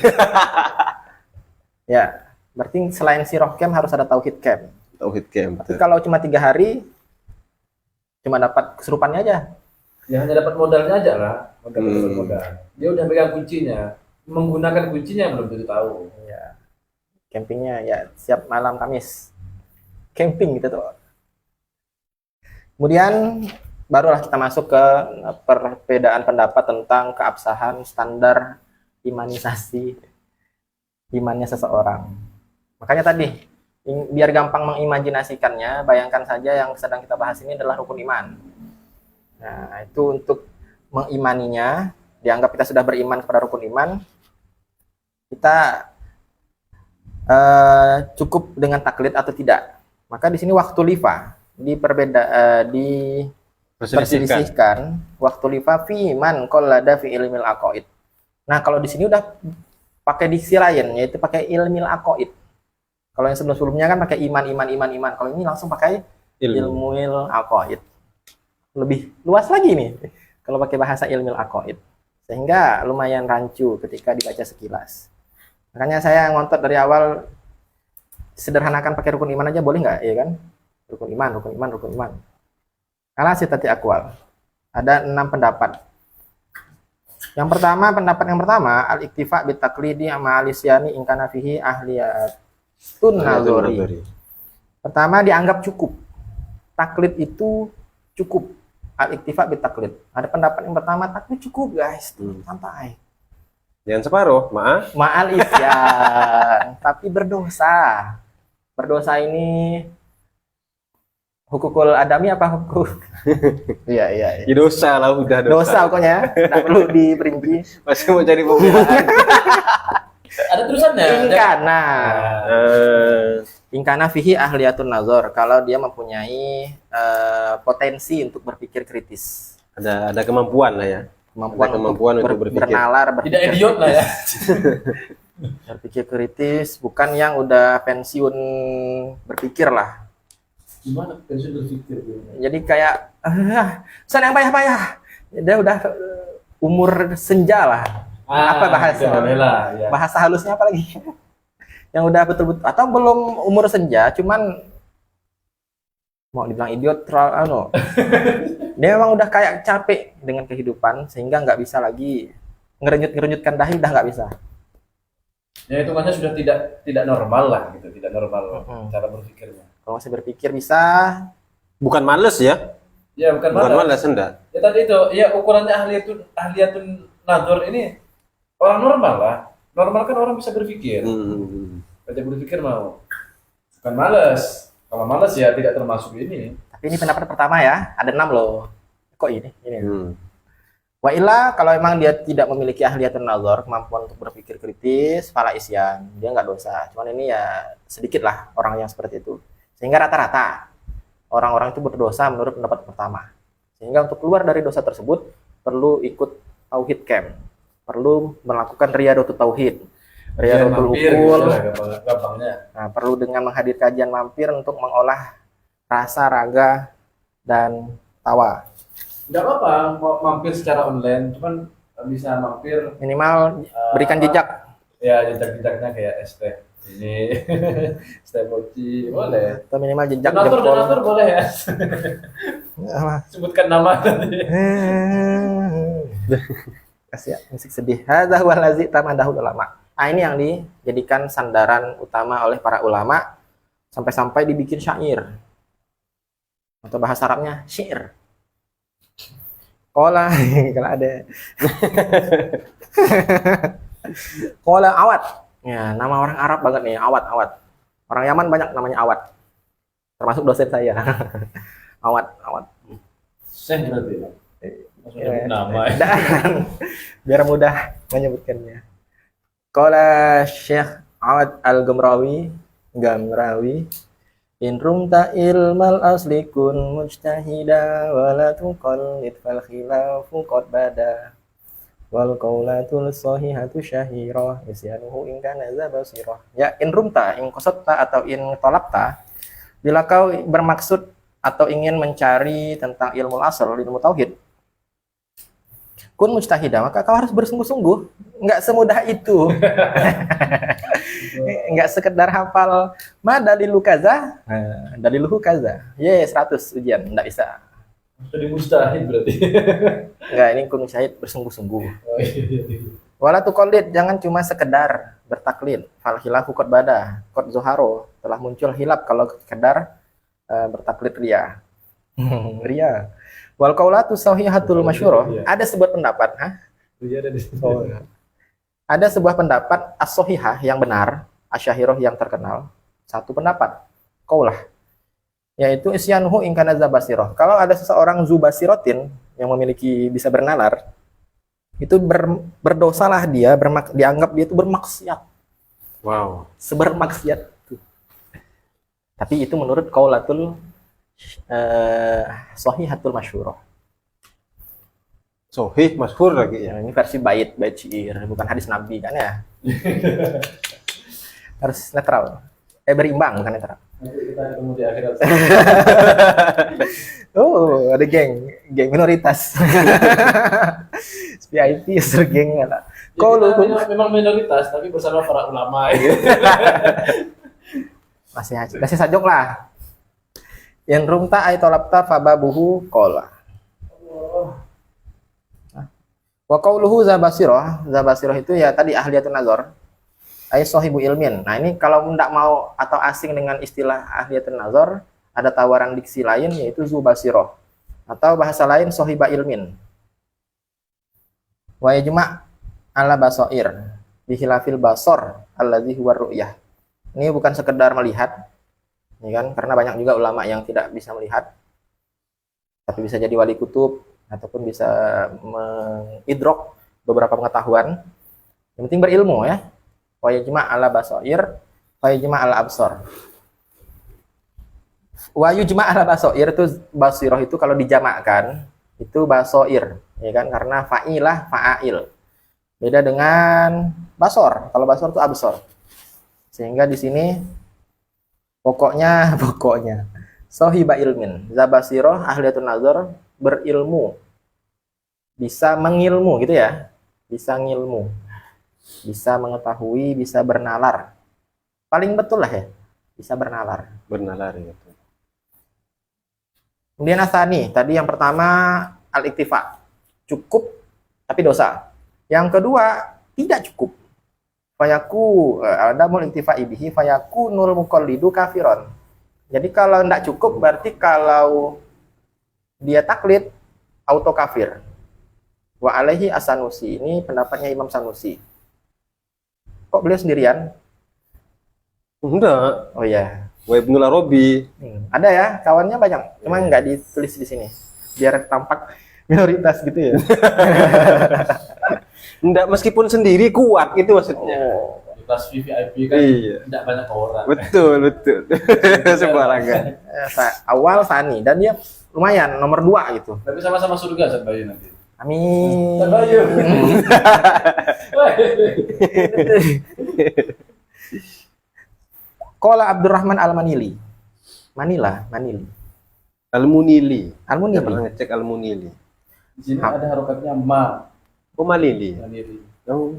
Speaker 1: Ya, berarti selain sirok camp harus ada tauhid camp.
Speaker 2: Tauhid camp.
Speaker 1: Tapi kalau cuma 3 hari, cuma dapat kesurupannya aja.
Speaker 3: Ya hanya dapat modalnya aja lah. Modal. Dia udah pegang kuncinya. Menggunakan kuncinya belum tentu tahu.
Speaker 1: Ya. Campingnya ya siap malam Kamis. Camping gitu tuh. Kemudian barulah kita masuk ke perbedaan pendapat tentang keabsahan standar imanisasi imannya seseorang. Makanya tadi biar gampang mengimajinasikannya, bayangkan saja yang sedang kita bahas ini adalah rukun iman. Nah, itu untuk mengimaninya, dianggap kita sudah beriman kepada rukun iman, kita cukup dengan taklid atau tidak. Maka di sini waktu lifa diperselisihkan waktu lifa fi man qallada fi ilmil aqaid. Nah, kalau di sini udah pakai diksi lain, yaitu pakai ilmil aqaid. Kalau yang sebelum-sebelumnya kan pakai iman. Kalau ini langsung pakai ilmil aqaid. Lebih luas lagi nih kalau pakai bahasa ilmil aqaid. Sehingga lumayan rancu ketika dibaca sekilas. Makanya saya ngontot dari awal, sederhanakan pakai rukun iman aja boleh nggak, ya kan? Rukun iman. Karena sitati akwal. Ada 6 pendapat. Pendapat yang pertama, al-iktifa bitaklidi ma'alisyani ingkana fihi ahliyatun nazori. Pertama, dianggap cukup. Taklid itu cukup. Al-iktifa bitaklid. Ada pendapat yang pertama, taklid cukup guys, santai.
Speaker 2: Jangan separuh, maaf.
Speaker 1: Ma'al isyan, tapi berdosa. Berdosa ini hukukul adami apa hukum? Iya.
Speaker 2: Ya dosa lah, udah
Speaker 1: Dosa pokoknya, tidak perlu diperinci.
Speaker 2: Masih mau cari pembelaan.
Speaker 3: Ada tulisannya.
Speaker 1: Ingkana.
Speaker 2: Eh,
Speaker 1: Ingkana fihi ahliyatun nazar, kalau dia mempunyai potensi untuk berpikir kritis.
Speaker 2: ada kemampuan lah ya. Kemampuan untuk berpikir.
Speaker 1: Bernalar,
Speaker 3: Tidak idiot lah ya.
Speaker 1: berpikir kritis, bukan yang udah pensiun berpikir lah.
Speaker 3: Gimana pensiun berpikir?
Speaker 1: Jadi kayak sana yang payah-payah. Dia udah umur senja lah. Apa bahasa?
Speaker 3: Ya.
Speaker 1: Bahasa halusnya apa lagi? Yang udah betul-betul atau belum umur senja, cuman mau dibilang idiot dia memang udah kayak capek dengan kehidupan sehingga nggak bisa lagi ngerenyut-ngerenyutkan dahi, udah nggak bisa.
Speaker 3: Ya hitungannya sudah tidak normal lah gitu, tidak normal cara berpikirnya.
Speaker 1: Kalau masih berpikir bisa.
Speaker 2: Bukan males ya?
Speaker 3: Ya bukan
Speaker 2: Bukan
Speaker 3: malas.
Speaker 2: males, enggak.
Speaker 3: Ya tadi itu, ya ukurannya ahliyatun nazar ini orang normal lah. Normal kan orang bisa berpikir. Baca berpikir mau. Bukan malas. Kalau malas ya tidak termasuk ini.
Speaker 1: Tapi ini pendapat pertama ya, ada 6 loh. Kok ini? Wa illa, kalau emang dia tidak memiliki ahliyatun nazar, kemampuan untuk berpikir kritis, fala isyan, dia nggak dosa. Cuman ini ya sedikit lah orang yang seperti itu. Sehingga rata-rata orang-orang itu berdosa menurut pendapat pertama. Sehingga untuk keluar dari dosa tersebut perlu ikut tauhid camp, perlu melakukan riyadatul tauhid, riyadatul ukul.
Speaker 3: Gampangnya.
Speaker 1: Nah, perlu dengan menghadir kajian mampir untuk mengolah rasa, raga, dan tawa.
Speaker 3: Enggak apa-apa mau mampir secara online, cuman bisa mampir
Speaker 1: Minimal berikan jejak.
Speaker 3: ya jejak-jejaknya kayak ST ini ST Mochi boleh.
Speaker 1: Atau minimal jejak
Speaker 3: Donatur boleh ya. Sebutkan nama tadi.
Speaker 1: Kasih ya, musik sedih. Hadza huwa allazi tamadahu ulama. Ah, ini yang dijadikan sandaran utama oleh para ulama sampai-sampai dibikin syair. Atau bahasa Arabnya syair. Kola kalau ada. Kola Awad. Ya, nama orang Arab banget nih, Awad, Awad. Orang Yaman banyak namanya Awad. Termasuk dosen saya. Awad, Awad.
Speaker 3: Syekh berarti. Maksudnya
Speaker 1: Ya,
Speaker 3: nama.
Speaker 1: dan biar mudah menyebutkannya. Qala Syekh Awad Al-Gamrawi, Gamrawi, in rumta ilmal asli kun mujtahida wa la tuqallid fal khilafu qad bada wal qaulatul sahihatu syahira isyanuhu in kana za basirah. Ya, in rumta, in qasatta atau in talabta, bila kau bermaksud atau ingin mencari tentang ilmu asal, ilmu tauhid, kun mujtahidah, maka kau harus bersungguh-sungguh. Nggak semudah itu. Nggak sekedar hafal ma dalilu kaza, daliluhu kaza. 100 ujian, nggak bisa.
Speaker 3: Jadi mustahil berarti.
Speaker 1: Nggak, ini kun mujtahid bersungguh-sungguh.
Speaker 3: Oh, iya.
Speaker 1: Wala tuqallid, jangan cuma sekedar bertaklid. Fal khilafu qad bada, qad zuharo, telah muncul hilaf kalau sekedar bertaklid ria. Ria. Wal qaulatu sahihatul masyhurah, ada sebuah pendapat,
Speaker 3: Iya ada di situ.
Speaker 1: Oh, ya. Ada sebuah pendapat as-sahihah yang benar, asyahirah yang terkenal. Satu pendapat, qaulah, yaitu isyanuhu in kana zabasirah. Kalau ada seseorang zubasirotin yang memiliki bisa bernalar, itu berdosalah dia, dianggap dia itu bermaksiat.
Speaker 2: Wow.
Speaker 1: Sebermaksiat itu. Tapi itu menurut qaulatul sahihatul masyhurah.
Speaker 2: Sohih, masyhur lagi ya.
Speaker 1: Ya, ini versi bait syair, bukan hadis Nabi kan ya. Harus netral. Berimbang, bukan netral.
Speaker 3: Nanti kita ketemu di akhirat.
Speaker 1: Oh, ada geng minoritas. VIP geng lah.
Speaker 3: Kalau memang minoritas tapi bersama para ulama ya.
Speaker 1: Masih sajok lah. Yang rumta ay tolapta fababuhu qala. Wa qauluhu zabasirah itu ya tadi ahliyatun nazar. Ay sahibu ilmin. Nah, ini kalau enggak mau atau asing dengan istilah ahliyatun nazar, ada tawaran diksi lain yaitu zubasirah atau bahasa lain sahiba ilmin. Wa yajma' ala basair bihilafil basar alladzi huwa ru'yah. Ini bukan sekedar melihat, ya kan? Karena banyak juga ulama yang tidak bisa melihat, tapi bisa jadi wali kutub ataupun bisa mengidrok beberapa pengetahuan. Yang penting berilmu ya. Wa yajma' ala basair, wa yajma' ala absar. Wa yujma' ala basair itu basirah itu kalau dijamakkan itu basair, ya kan? Karena fa'ilah fa'ail. Beda dengan basor. Kalau basor itu absor. Sehingga di sini pokoknya sahiba ilmin, zabasiroh ahliyatun nazar, berilmu, bisa mengilmu gitu ya, bisa ngilmu, bisa mengetahui, bisa bernalar. Paling betul lah ya, bisa bernalar.
Speaker 2: Bernalar gitu.
Speaker 1: Kemudian asani, tadi yang pertama al-iktifa, cukup tapi dosa. Yang kedua tidak cukup. Fayaku ada mul iktifa'i bihi fayaku nul muqallidu kafiron. Jadi kalau tidak cukup berarti kalau dia taklid auto kafir. Wa alaihi as-Sanusi, ini pendapatnya Imam Sanusi. Kok beliau sendirian?
Speaker 2: Enggak.
Speaker 1: Oh ya.
Speaker 2: Wa Ibnul Arabi.
Speaker 1: Ada ya, kawannya banyak. Cuma nggak ditulis di sini. Biar tampak minoritas gitu ya.
Speaker 2: Enggak, meskipun sendiri kuat itu maksudnya.
Speaker 1: Oh.
Speaker 3: Di kelas VIP kan
Speaker 2: Iya.
Speaker 3: tidak banyak orang.
Speaker 2: Betul. Sembarangan.
Speaker 1: Awal Sani dan dia lumayan nomor 2 gitu.
Speaker 3: Tapi sama-sama surga Bayu nanti.
Speaker 1: Amin.
Speaker 3: Bayu.
Speaker 1: Qala Abdurrahman Al-Manili. Manili.
Speaker 2: Al-Munili.
Speaker 1: Al-Munili.
Speaker 2: Pernah ngecek Al-Munili.
Speaker 3: Di sini ada harokatnya ma.
Speaker 2: Oh, Malili.
Speaker 3: Mandiri.
Speaker 2: Oh.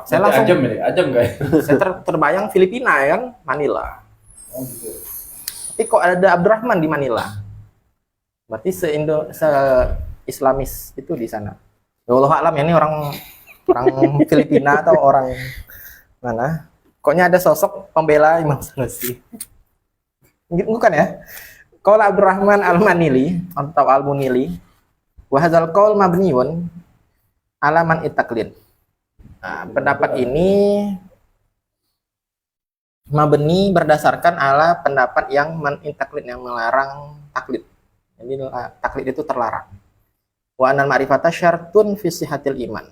Speaker 1: Saya langsung
Speaker 3: Ajam ini, ajam guys.
Speaker 1: saya terbayang Filipina ya kan, Manila.
Speaker 3: Oh gitu.
Speaker 1: Tapi kok ada Abdurrahman di Manila? Berarti se-Islamis itu di sana. Ya Allah alam ini orang Filipina atau orang mana? Koknya ada sosok pembela Imam Sanusi. Bukan ya? Qala Abdurrahman Al-Manili atau Al-Munili wa hadzal qaul mabniun ala man ittaqlid. Nah, pendapat ini mabni berdasarkan ala pendapat yang man ittaqlid, yang melarang taklid. Jadi taklid itu terlarang. Wa anal ma'rifata syartun fi sihhatil iman.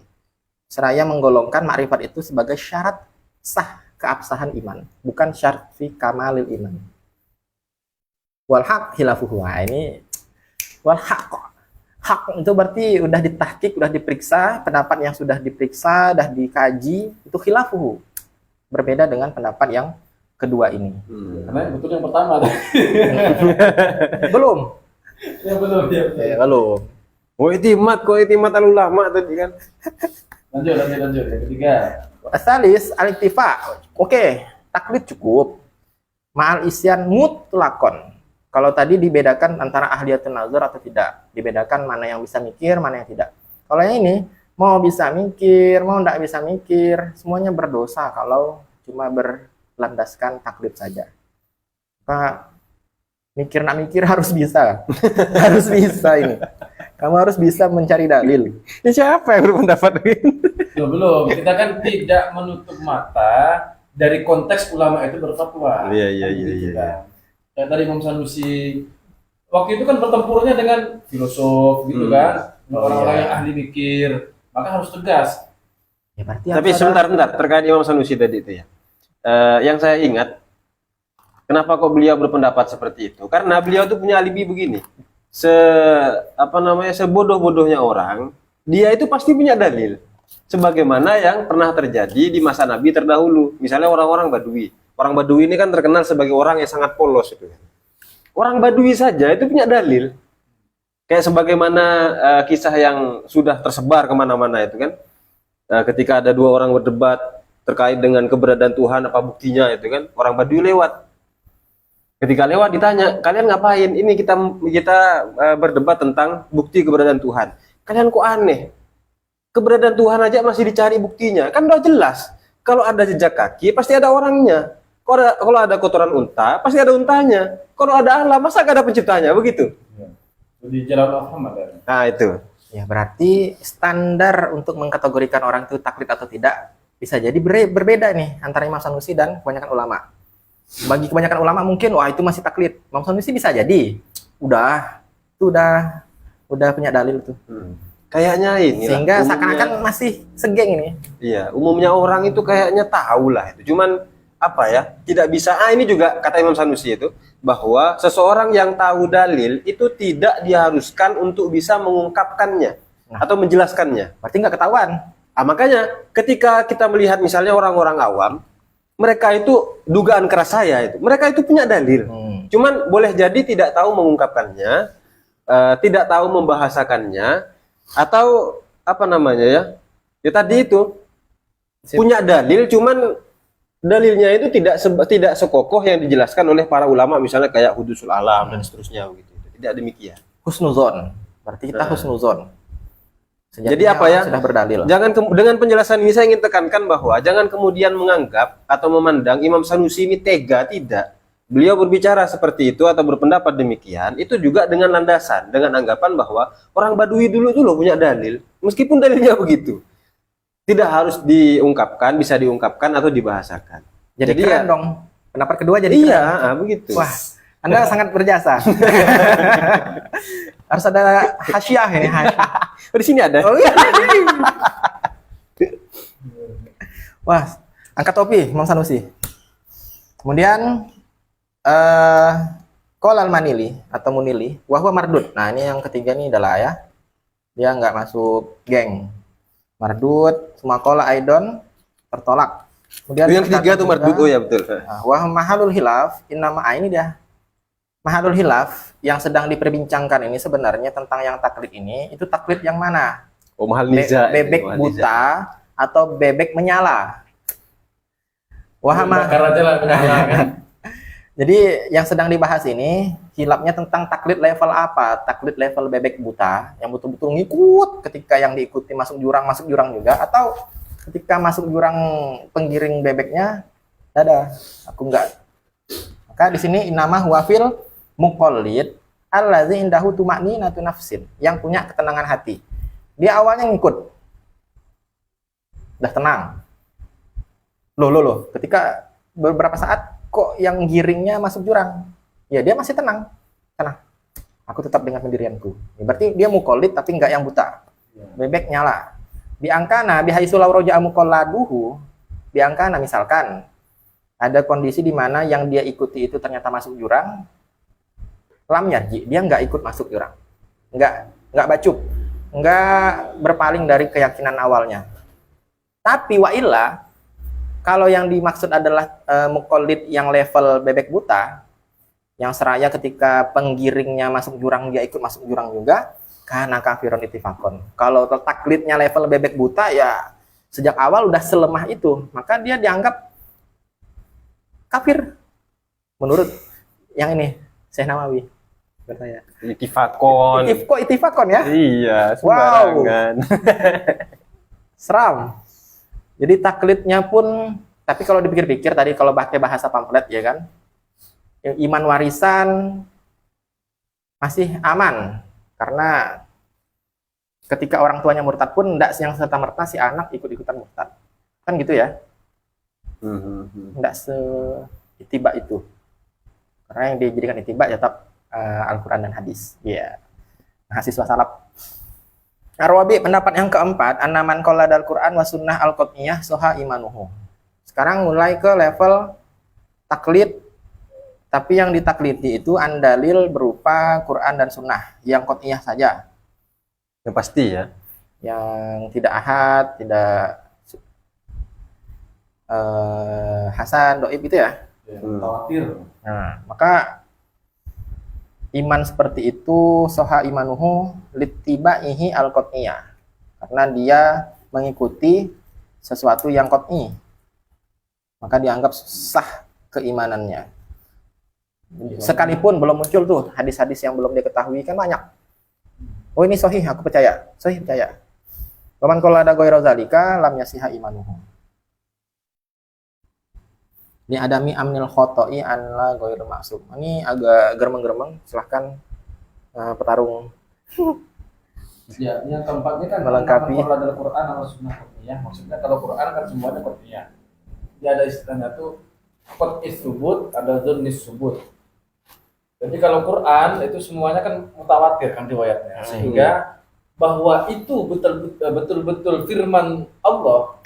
Speaker 1: Seraya menggolongkan makrifat itu sebagai syarat sah keabsahan iman, bukan syarat fi kamalil iman. Wal haq khilafuhu. Nah, ini wal haq. Hak itu berarti udah ditahqiq, udah diperiksa, pendapat yang sudah diperiksa, sudah dikaji, itu khilafuhu. Berbeda dengan pendapat yang kedua ini.
Speaker 3: Karena betul yang pertama.
Speaker 1: Belum.
Speaker 3: Ya belum ya.
Speaker 1: Belum.
Speaker 2: Oh itimat, kok itimat ulama tadi kan.
Speaker 3: Lanjut. Yang ketiga.
Speaker 1: Asalis al-iktifa. Oke, taklid cukup. Ma'al isyan mutlakon. Kalau tadi dibedakan antara ahliyatun nazar atau tidak. Dibedakan mana yang bisa mikir, mana yang tidak. Kalau yang ini, mau bisa mikir, mau tidak bisa mikir, semuanya berdosa kalau cuma berlandaskan taklid saja. Maka mikir nak mikir harus bisa. Harus bisa ini. Kamu harus bisa mencari dalil.
Speaker 2: Ini siapa yang berpendapat begini?
Speaker 3: Belum. Kita kan tidak menutup mata dari konteks ulama itu berfatwa.
Speaker 2: Iya.
Speaker 3: Kan. Kayak tadi Imam Sanusi waktu itu kan bertempurnya dengan filosof gitu kan, orang-orang yang ahli mikir, maka harus tegas.
Speaker 1: Ya, berarti
Speaker 2: Tapi sebentar terkait Imam Sanusi tadi itu ya. Yang saya ingat, kenapa kok beliau berpendapat seperti itu? Karena beliau tuh punya alibi begini. Sebodoh-bodohnya orang, dia itu pasti punya dalil. Sebagaimana yang pernah terjadi di masa Nabi terdahulu. Misalnya orang-orang Badui. Orang Badui ini kan terkenal sebagai orang yang sangat polos itu. Orang Badui saja itu punya dalil. Kayak sebagaimana kisah yang sudah tersebar kemana-mana itu kan. Ketika ada dua orang berdebat terkait dengan keberadaan Tuhan, apa buktinya itu kan. Orang Badui lewat. Ketika lewat ditanya, kalian ngapain? Ini kita berdebat tentang bukti keberadaan Tuhan. Kalian kok aneh? Keberadaan Tuhan aja masih dicari buktinya. Kan udah jelas. Kalau ada jejak kaki, pasti ada orangnya. Kalau ada kotoran unta, pasti ada untanya. Kalau ada alam, masa gak ada penciptanya? Begitu.
Speaker 3: Di jalan Muhammad.
Speaker 2: Nah, itu.
Speaker 1: Ya, berarti standar untuk mengkategorikan orang itu taklid atau tidak bisa jadi berbeda nih antara Imam Sanusi dan kebanyakan ulama. Bagi kebanyakan ulama mungkin wah itu masih taklid. Imam Sanusi bisa jadi. Itu udah punya dalil tuh.
Speaker 2: Kayaknya ini
Speaker 1: sehingga seakan-akan masih segeng ini.
Speaker 2: Iya, umumnya orang itu kayaknya tahu lah itu. Cuman apa ya? Tidak bisa. Ini juga kata Imam Sanusi itu bahwa seseorang yang tahu dalil itu tidak diharuskan untuk bisa mengungkapkannya atau menjelaskannya.
Speaker 1: Berarti nggak ketahuan.
Speaker 2: Makanya ketika kita melihat misalnya orang-orang awam, mereka itu dugaan keras saya itu. Mereka itu punya dalil. Cuman boleh jadi tidak tahu mengungkapkannya, tidak tahu membahasakannya, atau apa namanya ya? Ya tadi itu punya dalil, cuman dalilnya itu tidak sekokoh yang dijelaskan oleh para ulama, misalnya kayak hudusul alam dan seterusnya begitu. Tidak demikian.
Speaker 1: Husnuzon. Berarti kita husnuzon.
Speaker 2: Jadi apa ya?
Speaker 1: Sudah berdalil.
Speaker 2: Dengan penjelasan ini saya ingin tekankan bahwa jangan kemudian menganggap atau memandang Imam Sanusi ini tega, tidak. Beliau berbicara seperti itu atau berpendapat demikian itu juga dengan landasan, dengan anggapan bahwa orang Badui dulu itu loh punya dalil, meskipun dalilnya begitu. Tidak harus diungkapkan, bisa diungkapkan atau dibahasakan.
Speaker 1: Jadi keren dong. Pendapat kedua jadi
Speaker 2: iya, begitu.
Speaker 1: Wah, Anda sangat berjasa. Harus ada hasyiah ini.
Speaker 2: Di sini ada.
Speaker 1: Oh, iya. Wah, angkat topi Imam Sanusi. Kemudian Qol al-Manili atau Munili, wahwa mardud. Nah, ini yang ketiga nih adalah ya. Dia nggak masuk geng. Mardud, semua qala aidon tertolak. Kemudian
Speaker 2: yang ketiga tuh mardud, oh ya betul.
Speaker 1: Wah mahalul hilaf, innama ini dia. Mahalul hilaf yang sedang diperbincangkan ini sebenarnya tentang yang taklid ini, itu taklid yang mana?
Speaker 2: Oh, mahal niza.
Speaker 1: Bebek
Speaker 2: mahal
Speaker 1: buta
Speaker 2: niza.
Speaker 1: atau bebek menyala? Wah
Speaker 3: Bakar aja lah menyala kan.
Speaker 1: Jadi yang sedang dibahas ini hilapnya tentang taklid level apa? Taklid level bebek buta yang betul-betul ngikut ketika yang diikuti masuk jurang juga, atau ketika masuk jurang penggiring bebeknya, dadah, aku enggak. Maka di sini inama huwa fil muqallid allazi indahu tuma'ninatu nafsin, yang punya ketenangan hati. Dia awalnya ngikut, udah tenang. Loh, ketika beberapa saat kok yang giringnya masuk jurang, ya dia masih tenang. Aku tetap dengan pendirianku. Ya, berarti dia muqallid tapi enggak yang buta. Bebek nyala. Biangkana bihaitsu law raja'a muqalladuhu, biangkana misalkan ada kondisi di mana yang dia ikuti itu ternyata masuk jurang, lam yarji, dia enggak ikut masuk jurang. Enggak bacup, enggak berpaling dari keyakinan awalnya. Tapi wa illa, kalau yang dimaksud adalah muqallid yang level bebek buta, yang seraya ketika penggiringnya masuk jurang dia ikut masuk jurang juga, karena kafirun ittifaqon. Kalau taklidnya level bebek buta, ya sejak awal udah selemah itu, maka dia dianggap kafir menurut yang ini Syekh Nawawi bertanya.
Speaker 2: Ittifaqon.
Speaker 1: Kok ittifaqon ya?
Speaker 2: Iya, sembarangan.
Speaker 1: Seram. Jadi taklidnya pun, tapi kalau dipikir-pikir tadi kalau pakai bahasa pamflet ya kan, iman warisan masih aman, karena ketika orang tuanya murtad pun tidak yang serta-merta si anak ikut-ikutan murtad, kan gitu ya. Tidak se-itibak itu, karena yang dijadikan itibak ya tetap Al-Quran dan hadis. Ya, mahasiswa salaf. Arwabi, pendapat yang keempat, anaman qala dal Quran wa sunnah al-qat'iyah soha imanuhu. Sekarang mulai ke level taklid, tapi yang ditaklidi itu andalil berupa Quran dan sunnah yang qat'iyah saja,
Speaker 2: Yang pasti ya.
Speaker 1: yang tidak ahad, tidak hasan, doib itu ya.
Speaker 3: Khawatir.
Speaker 1: Nah, maka iman seperti itu soha imanuhu litibaihi al-qat'iyah, karena dia mengikuti sesuatu yang qat'i, maka dianggap sah keimanannya. Sekalipun belum muncul tuh hadis-hadis yang belum diketahui kan banyak. Oh ini sahih, aku percaya. Sahih percaya. Waman qala ada ghairu zalika lam yasiha imanuhu. Ini adami amnil khoto'i an la ghairu maksum. Ini agak geremeng-geremeng, silahkan petarung.
Speaker 3: Ya, yang keempatnya kan
Speaker 1: Melengkapi.
Speaker 3: kalau ada Quran atau sunnah qat'iyah. Maksudnya kalau Quran kan semuanya qat'iyah. Dia ada istilahnya tuh qat'is subut, ada dzannis subut. Jadi kalau Quran itu semuanya kan mutawatir kan riwayatnya. Sehingga bahwa itu betul-betul firman Allah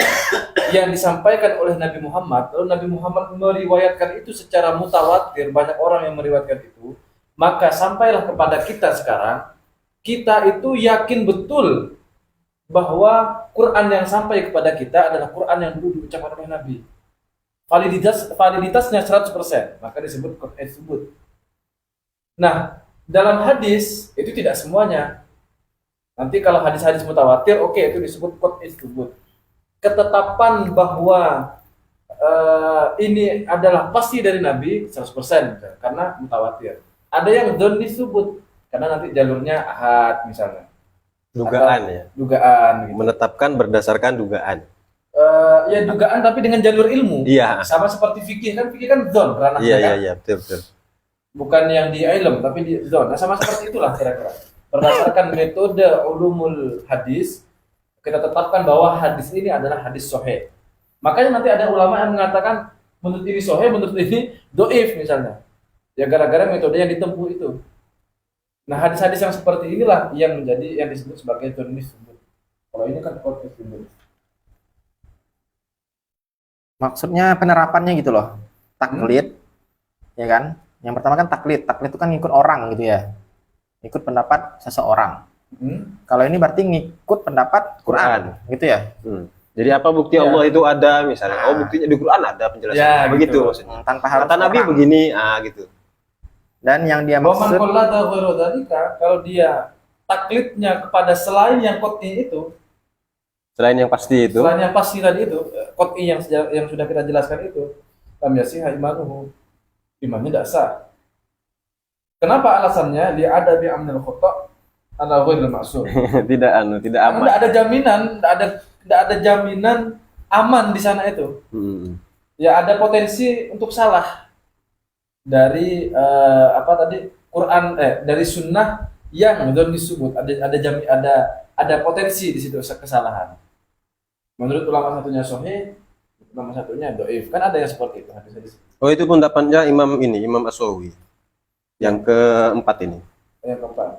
Speaker 3: yang disampaikan oleh Nabi Muhammad, lalu Nabi Muhammad meriwayatkan itu secara mutawatir, banyak orang yang meriwayatkan itu, maka sampailah kepada kita sekarang, kita itu yakin betul bahwa Quran yang sampai kepada kita adalah Quran yang dulu diucapkan oleh Nabi. Validitasnya 100%, maka disebut Quran sebut. Nah, dalam hadis itu tidak semuanya. Nanti kalau hadis-hadis mutawatir, oke, itu disebut Quran sebut. Ketetapan bahwa ini adalah pasti dari Nabi 100% karena mutawatir. Ada yang dzon disebut karena nanti jalurnya ahad misalnya.
Speaker 2: Dugaan ya.
Speaker 3: Dugaan. Gitu.
Speaker 2: Menetapkan berdasarkan dugaan.
Speaker 3: Ya dugaan tapi dengan jalur ilmu.
Speaker 2: Iya.
Speaker 3: Sama seperti fikih kan dzon ranahnya kan.
Speaker 2: Iya, betul.
Speaker 3: Bukan yang di ilm tapi di dzon. Nah, sama seperti itulah kira-kira. Berdasarkan metode ulumul hadis, kita tetapkan bahwa hadis ini adalah hadis sahih. Makanya nanti ada ulama yang mengatakan menurut ini sahih, menurut ini dhaif misalnya. Ya gara-gara metode yang ditempuh itu. Nah, hadis-hadis yang seperti inilah yang menjadi yang disebut sebagai dzannis subut. Kalau ini kan qat'is subut.
Speaker 1: Maksudnya penerapannya gitu loh. Taklid, ya kan? Yang pertama kan taklid. Taklid itu kan ngikut orang gitu ya. Ikut pendapat seseorang. Kalau ini berarti ngikut pendapat Quran, gitu ya.
Speaker 2: Jadi apa bukti Allah itu ada misalnya? Oh, buktinya di Quran ada penjelasannya.
Speaker 3: Ya,
Speaker 2: begitu
Speaker 3: gitu.
Speaker 2: maksudnya.
Speaker 1: Tanpa harus
Speaker 2: Kata Nabi
Speaker 1: orang.
Speaker 2: begini, gitu.
Speaker 1: Dan yang dia
Speaker 3: Waman
Speaker 1: maksud,
Speaker 3: qallada ghairu dzalika, kalau dia taklidnya kepada selain yang qat'i itu,
Speaker 2: Selain yang pasti itu,
Speaker 3: selain yang pasti tadi itu, qat'i yang sudah kita jelaskan itu, lam yasihha imanuhu. Imannya tidak sah. Kenapa alasannya? Dia ada bi amnil khata ala ghairil maksud.
Speaker 2: tidak
Speaker 3: Tidak
Speaker 2: aman.
Speaker 3: ada jaminan, tidak ada jaminan aman di sana itu. Ya ada potensi untuk salah dari Quran dari sunnah yang belum disebut, ada potensi di situ kesalahan. Menurut ulama satunya sahih, ulama satunya dhaif. Kan ada yang seperti itu hadis-hadis.
Speaker 2: Oh, itu pendapatnya Imam As-Sawi yang keempat ini.
Speaker 3: Yang keempat.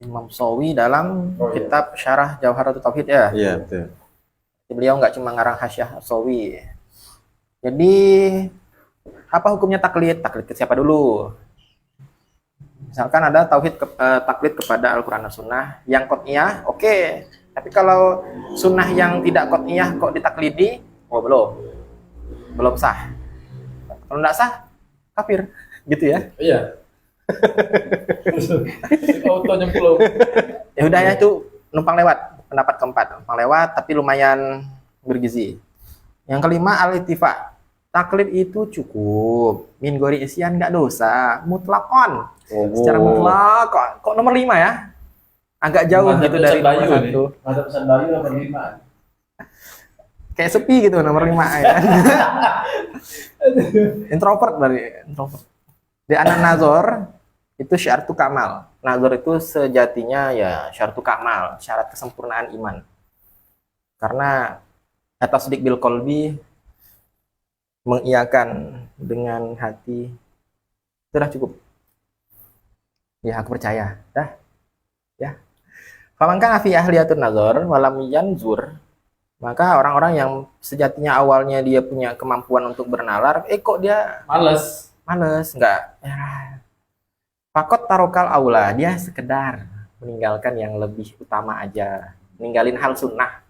Speaker 1: Imam Sawi dalam kitab Syarah Jawharatul Tauhid ya.
Speaker 2: Iya, betul.
Speaker 1: Beliau nggak cuma ngarang Hasyiah Sawi. Jadi apa hukumnya taklid? Taklid ke siapa dulu? Misalkan ada taklid kepada Al-Quran dan Sunnah yang qot'iyah, oke. Tapi kalau sunnah yang tidak qot'iyah kok ditaklidi, belum sah. Kalau nggak sah, kafir, gitu ya.
Speaker 3: Iya. Auto nyemplung.
Speaker 1: Ya udah ya, itu numpang lewat, pendapat keempat, numpang lewat tapi lumayan bergizi. Yang kelima, al-ittifa. Taklid itu cukup, min gori isyan nggak dosa, mutlakon. Secara mutlak kok nomor 5 ya? Agak jauh gitu dari nomor 1.
Speaker 3: Masa pesan Bayu nomor 5.
Speaker 1: Kayak sepi gitu nomor 5 ya. Introvert dari introvert. Di anak nazar itu syartu kamal. Nazar itu sejatinya ya syartu kamal, syarat kesempurnaan iman. Karena tasdik bil qalbi, mengiyakan dengan hati, itu sudah cukup. Ya, aku percaya. Dah. Ya. Famankan fi ahliyatun nazar walam yanzur, maka orang-orang yang sejatinya awalnya dia punya kemampuan untuk bernalar, kok dia males, enggak. Ya. Fakot tarokal aula, dia sekedar meninggalkan yang lebih utama aja, ninggalin hal sunnah.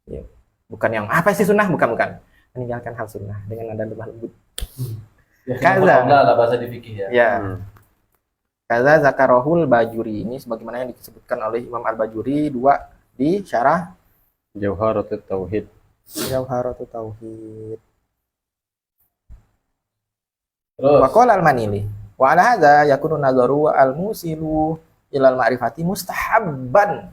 Speaker 1: Ya. Bukan yang apa sih sunnah, bukan. Meninggalkan hal sunnah dengan nada lemah lembut.
Speaker 3: Ya, kaza lah bahasa di fikih ya.
Speaker 1: Ya. Kaza zakarohul Bajuri, ini sebagaimana yang disebutkan oleh Imam Al-Bajuri 2 di Syarah
Speaker 2: Jawharatul Tauhid.
Speaker 1: Jawharatul Tauhid.
Speaker 3: Terus
Speaker 1: Wa qala al-Manili, wa ala hadza yakunu nazaru al-musilu ilal ma'rifati mustahabban.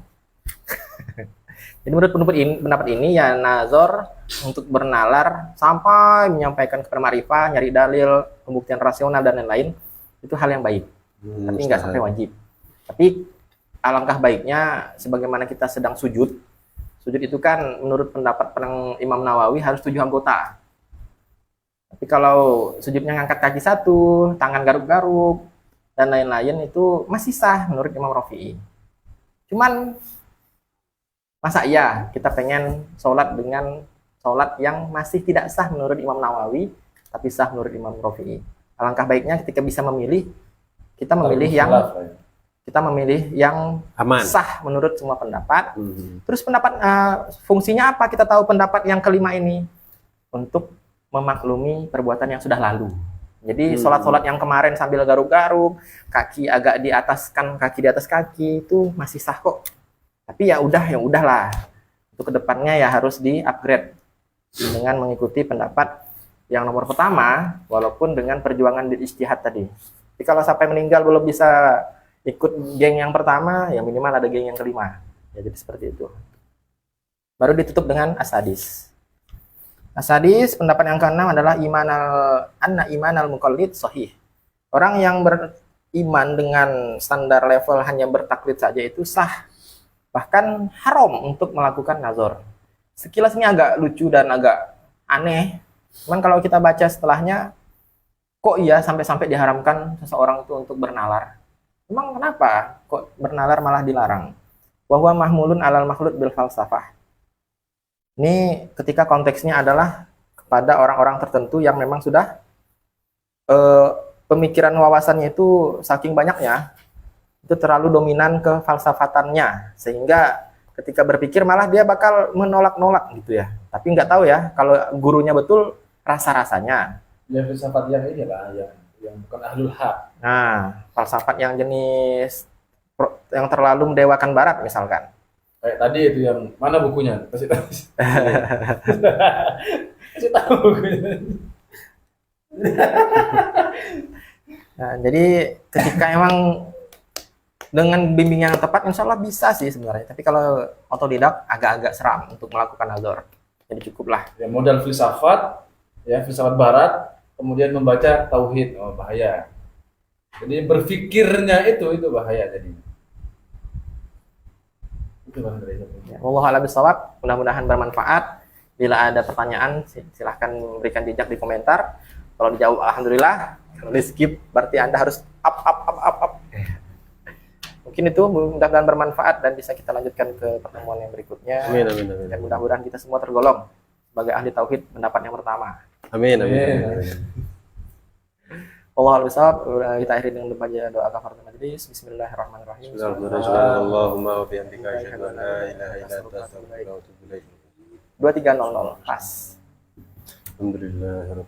Speaker 1: Jadi menurut pendapat ini ya nazar untuk bernalar sampai menyampaikan kepada ma'rifah, nyari dalil, pembuktian rasional dan lain-lain, itu hal yang baik. Tapi nggak sampai wajib. Tapi alangkah baiknya sebagaimana kita sedang sujud itu kan menurut pendapat Imam Nawawi harus 7 anggota. Tapi kalau sujudnya ngangkat kaki 1, tangan garuk-garuk dan lain-lain, itu masih sah menurut Imam Rafi'i. Cuman masa iya kita pengen sholat dengan sholat yang masih tidak sah menurut Imam Nawawi tapi sah menurut Imam Rafi'i? Alangkah baiknya ketika bisa memilih, kita memilih yang
Speaker 2: aman,
Speaker 1: sah menurut semua pendapat. Terus pendapat fungsinya apa? Kita tahu pendapat yang kelima ini untuk memaklumi perbuatan yang sudah lalu. Jadi sholat yang kemarin sambil garuk-garuk, kaki agak di atas kaki itu masih sah kok. Tapi ya udahlah. Untuk kedepannya ya harus di-upgrade dengan mengikuti pendapat yang nomor pertama, walaupun dengan perjuangan di ijtihad tadi. Jadi kalau sampai meninggal belum bisa ikut geng yang pertama, ya minimal ada geng yang kelima. Ya, jadi seperti itu. Baru ditutup dengan as-sadis. As-sadis, pendapat yang keenam adalah imanal muqallid sahih. Orang yang beriman dengan standar level hanya bertaklid saja itu sah. Bahkan haram untuk melakukan nazar. Sekilas ini agak lucu dan agak aneh. Cuman kalau kita baca setelahnya, kok iya sampai-sampai diharamkan seseorang itu untuk bernalar? Emang kenapa kok bernalar malah dilarang? Wa huwa mahmulun alal makhlud bil falsafah. Ini ketika konteksnya adalah kepada orang-orang tertentu yang memang sudah pemikiran wawasannya itu saking banyaknya, itu terlalu dominan ke falsafatannya, sehingga ketika berpikir malah dia bakal menolak-nolak gitu ya. Tapi nggak tahu ya kalau gurunya betul rasa-rasanya.
Speaker 3: Ya filsafat yang ini lah, yang bukan ahlul haq.
Speaker 1: Nah, falsafat yang jenis yang terlalu mendewakan barat misalkan.
Speaker 3: Kayak tadi itu yang mana bukunya? Kasih tahu. Kasih tahu bukunya.
Speaker 1: Nah, jadi ketika emang dengan bimbingan yang tepat, insya Allah bisa sih sebenarnya. Tapi kalau otodidak agak-agak seram untuk melakukan nazar. Jadi cukuplah.
Speaker 3: Ya modal filsafat, ya filsafat barat, kemudian membaca tauhid, oh bahaya. Jadi berpikirnya itu bahaya jadi. Itu Bang Reza.
Speaker 1: Ya, wallahu a'lam bishawab. Mudah-mudahan bermanfaat. Bila ada pertanyaan, silahkan berikan jejak di komentar. Kalau dijawab, alhamdulillah. Kalau di skip, berarti Anda harus up. Mungkin itu mudah-mudahan bermanfaat dan bisa kita lanjutkan ke pertemuan yang berikutnya.
Speaker 2: Amin, amin, amin.
Speaker 1: Dan mudah-mudahan kita semua tergolong sebagai ahli tauhid pendapat yang pertama.
Speaker 2: Amin, amin, amin.
Speaker 1: Allah al-Bisawab, kita akhiri dengan membaca doa kafaratul majelis. Bismillahirrahmanirrahim.
Speaker 2: Allahumma wa bihamdika asyhadu an la ilaha illa anta astaghfiruka wa atubu ilaik.
Speaker 1: 2300 pas.
Speaker 2: Alhamdulillah.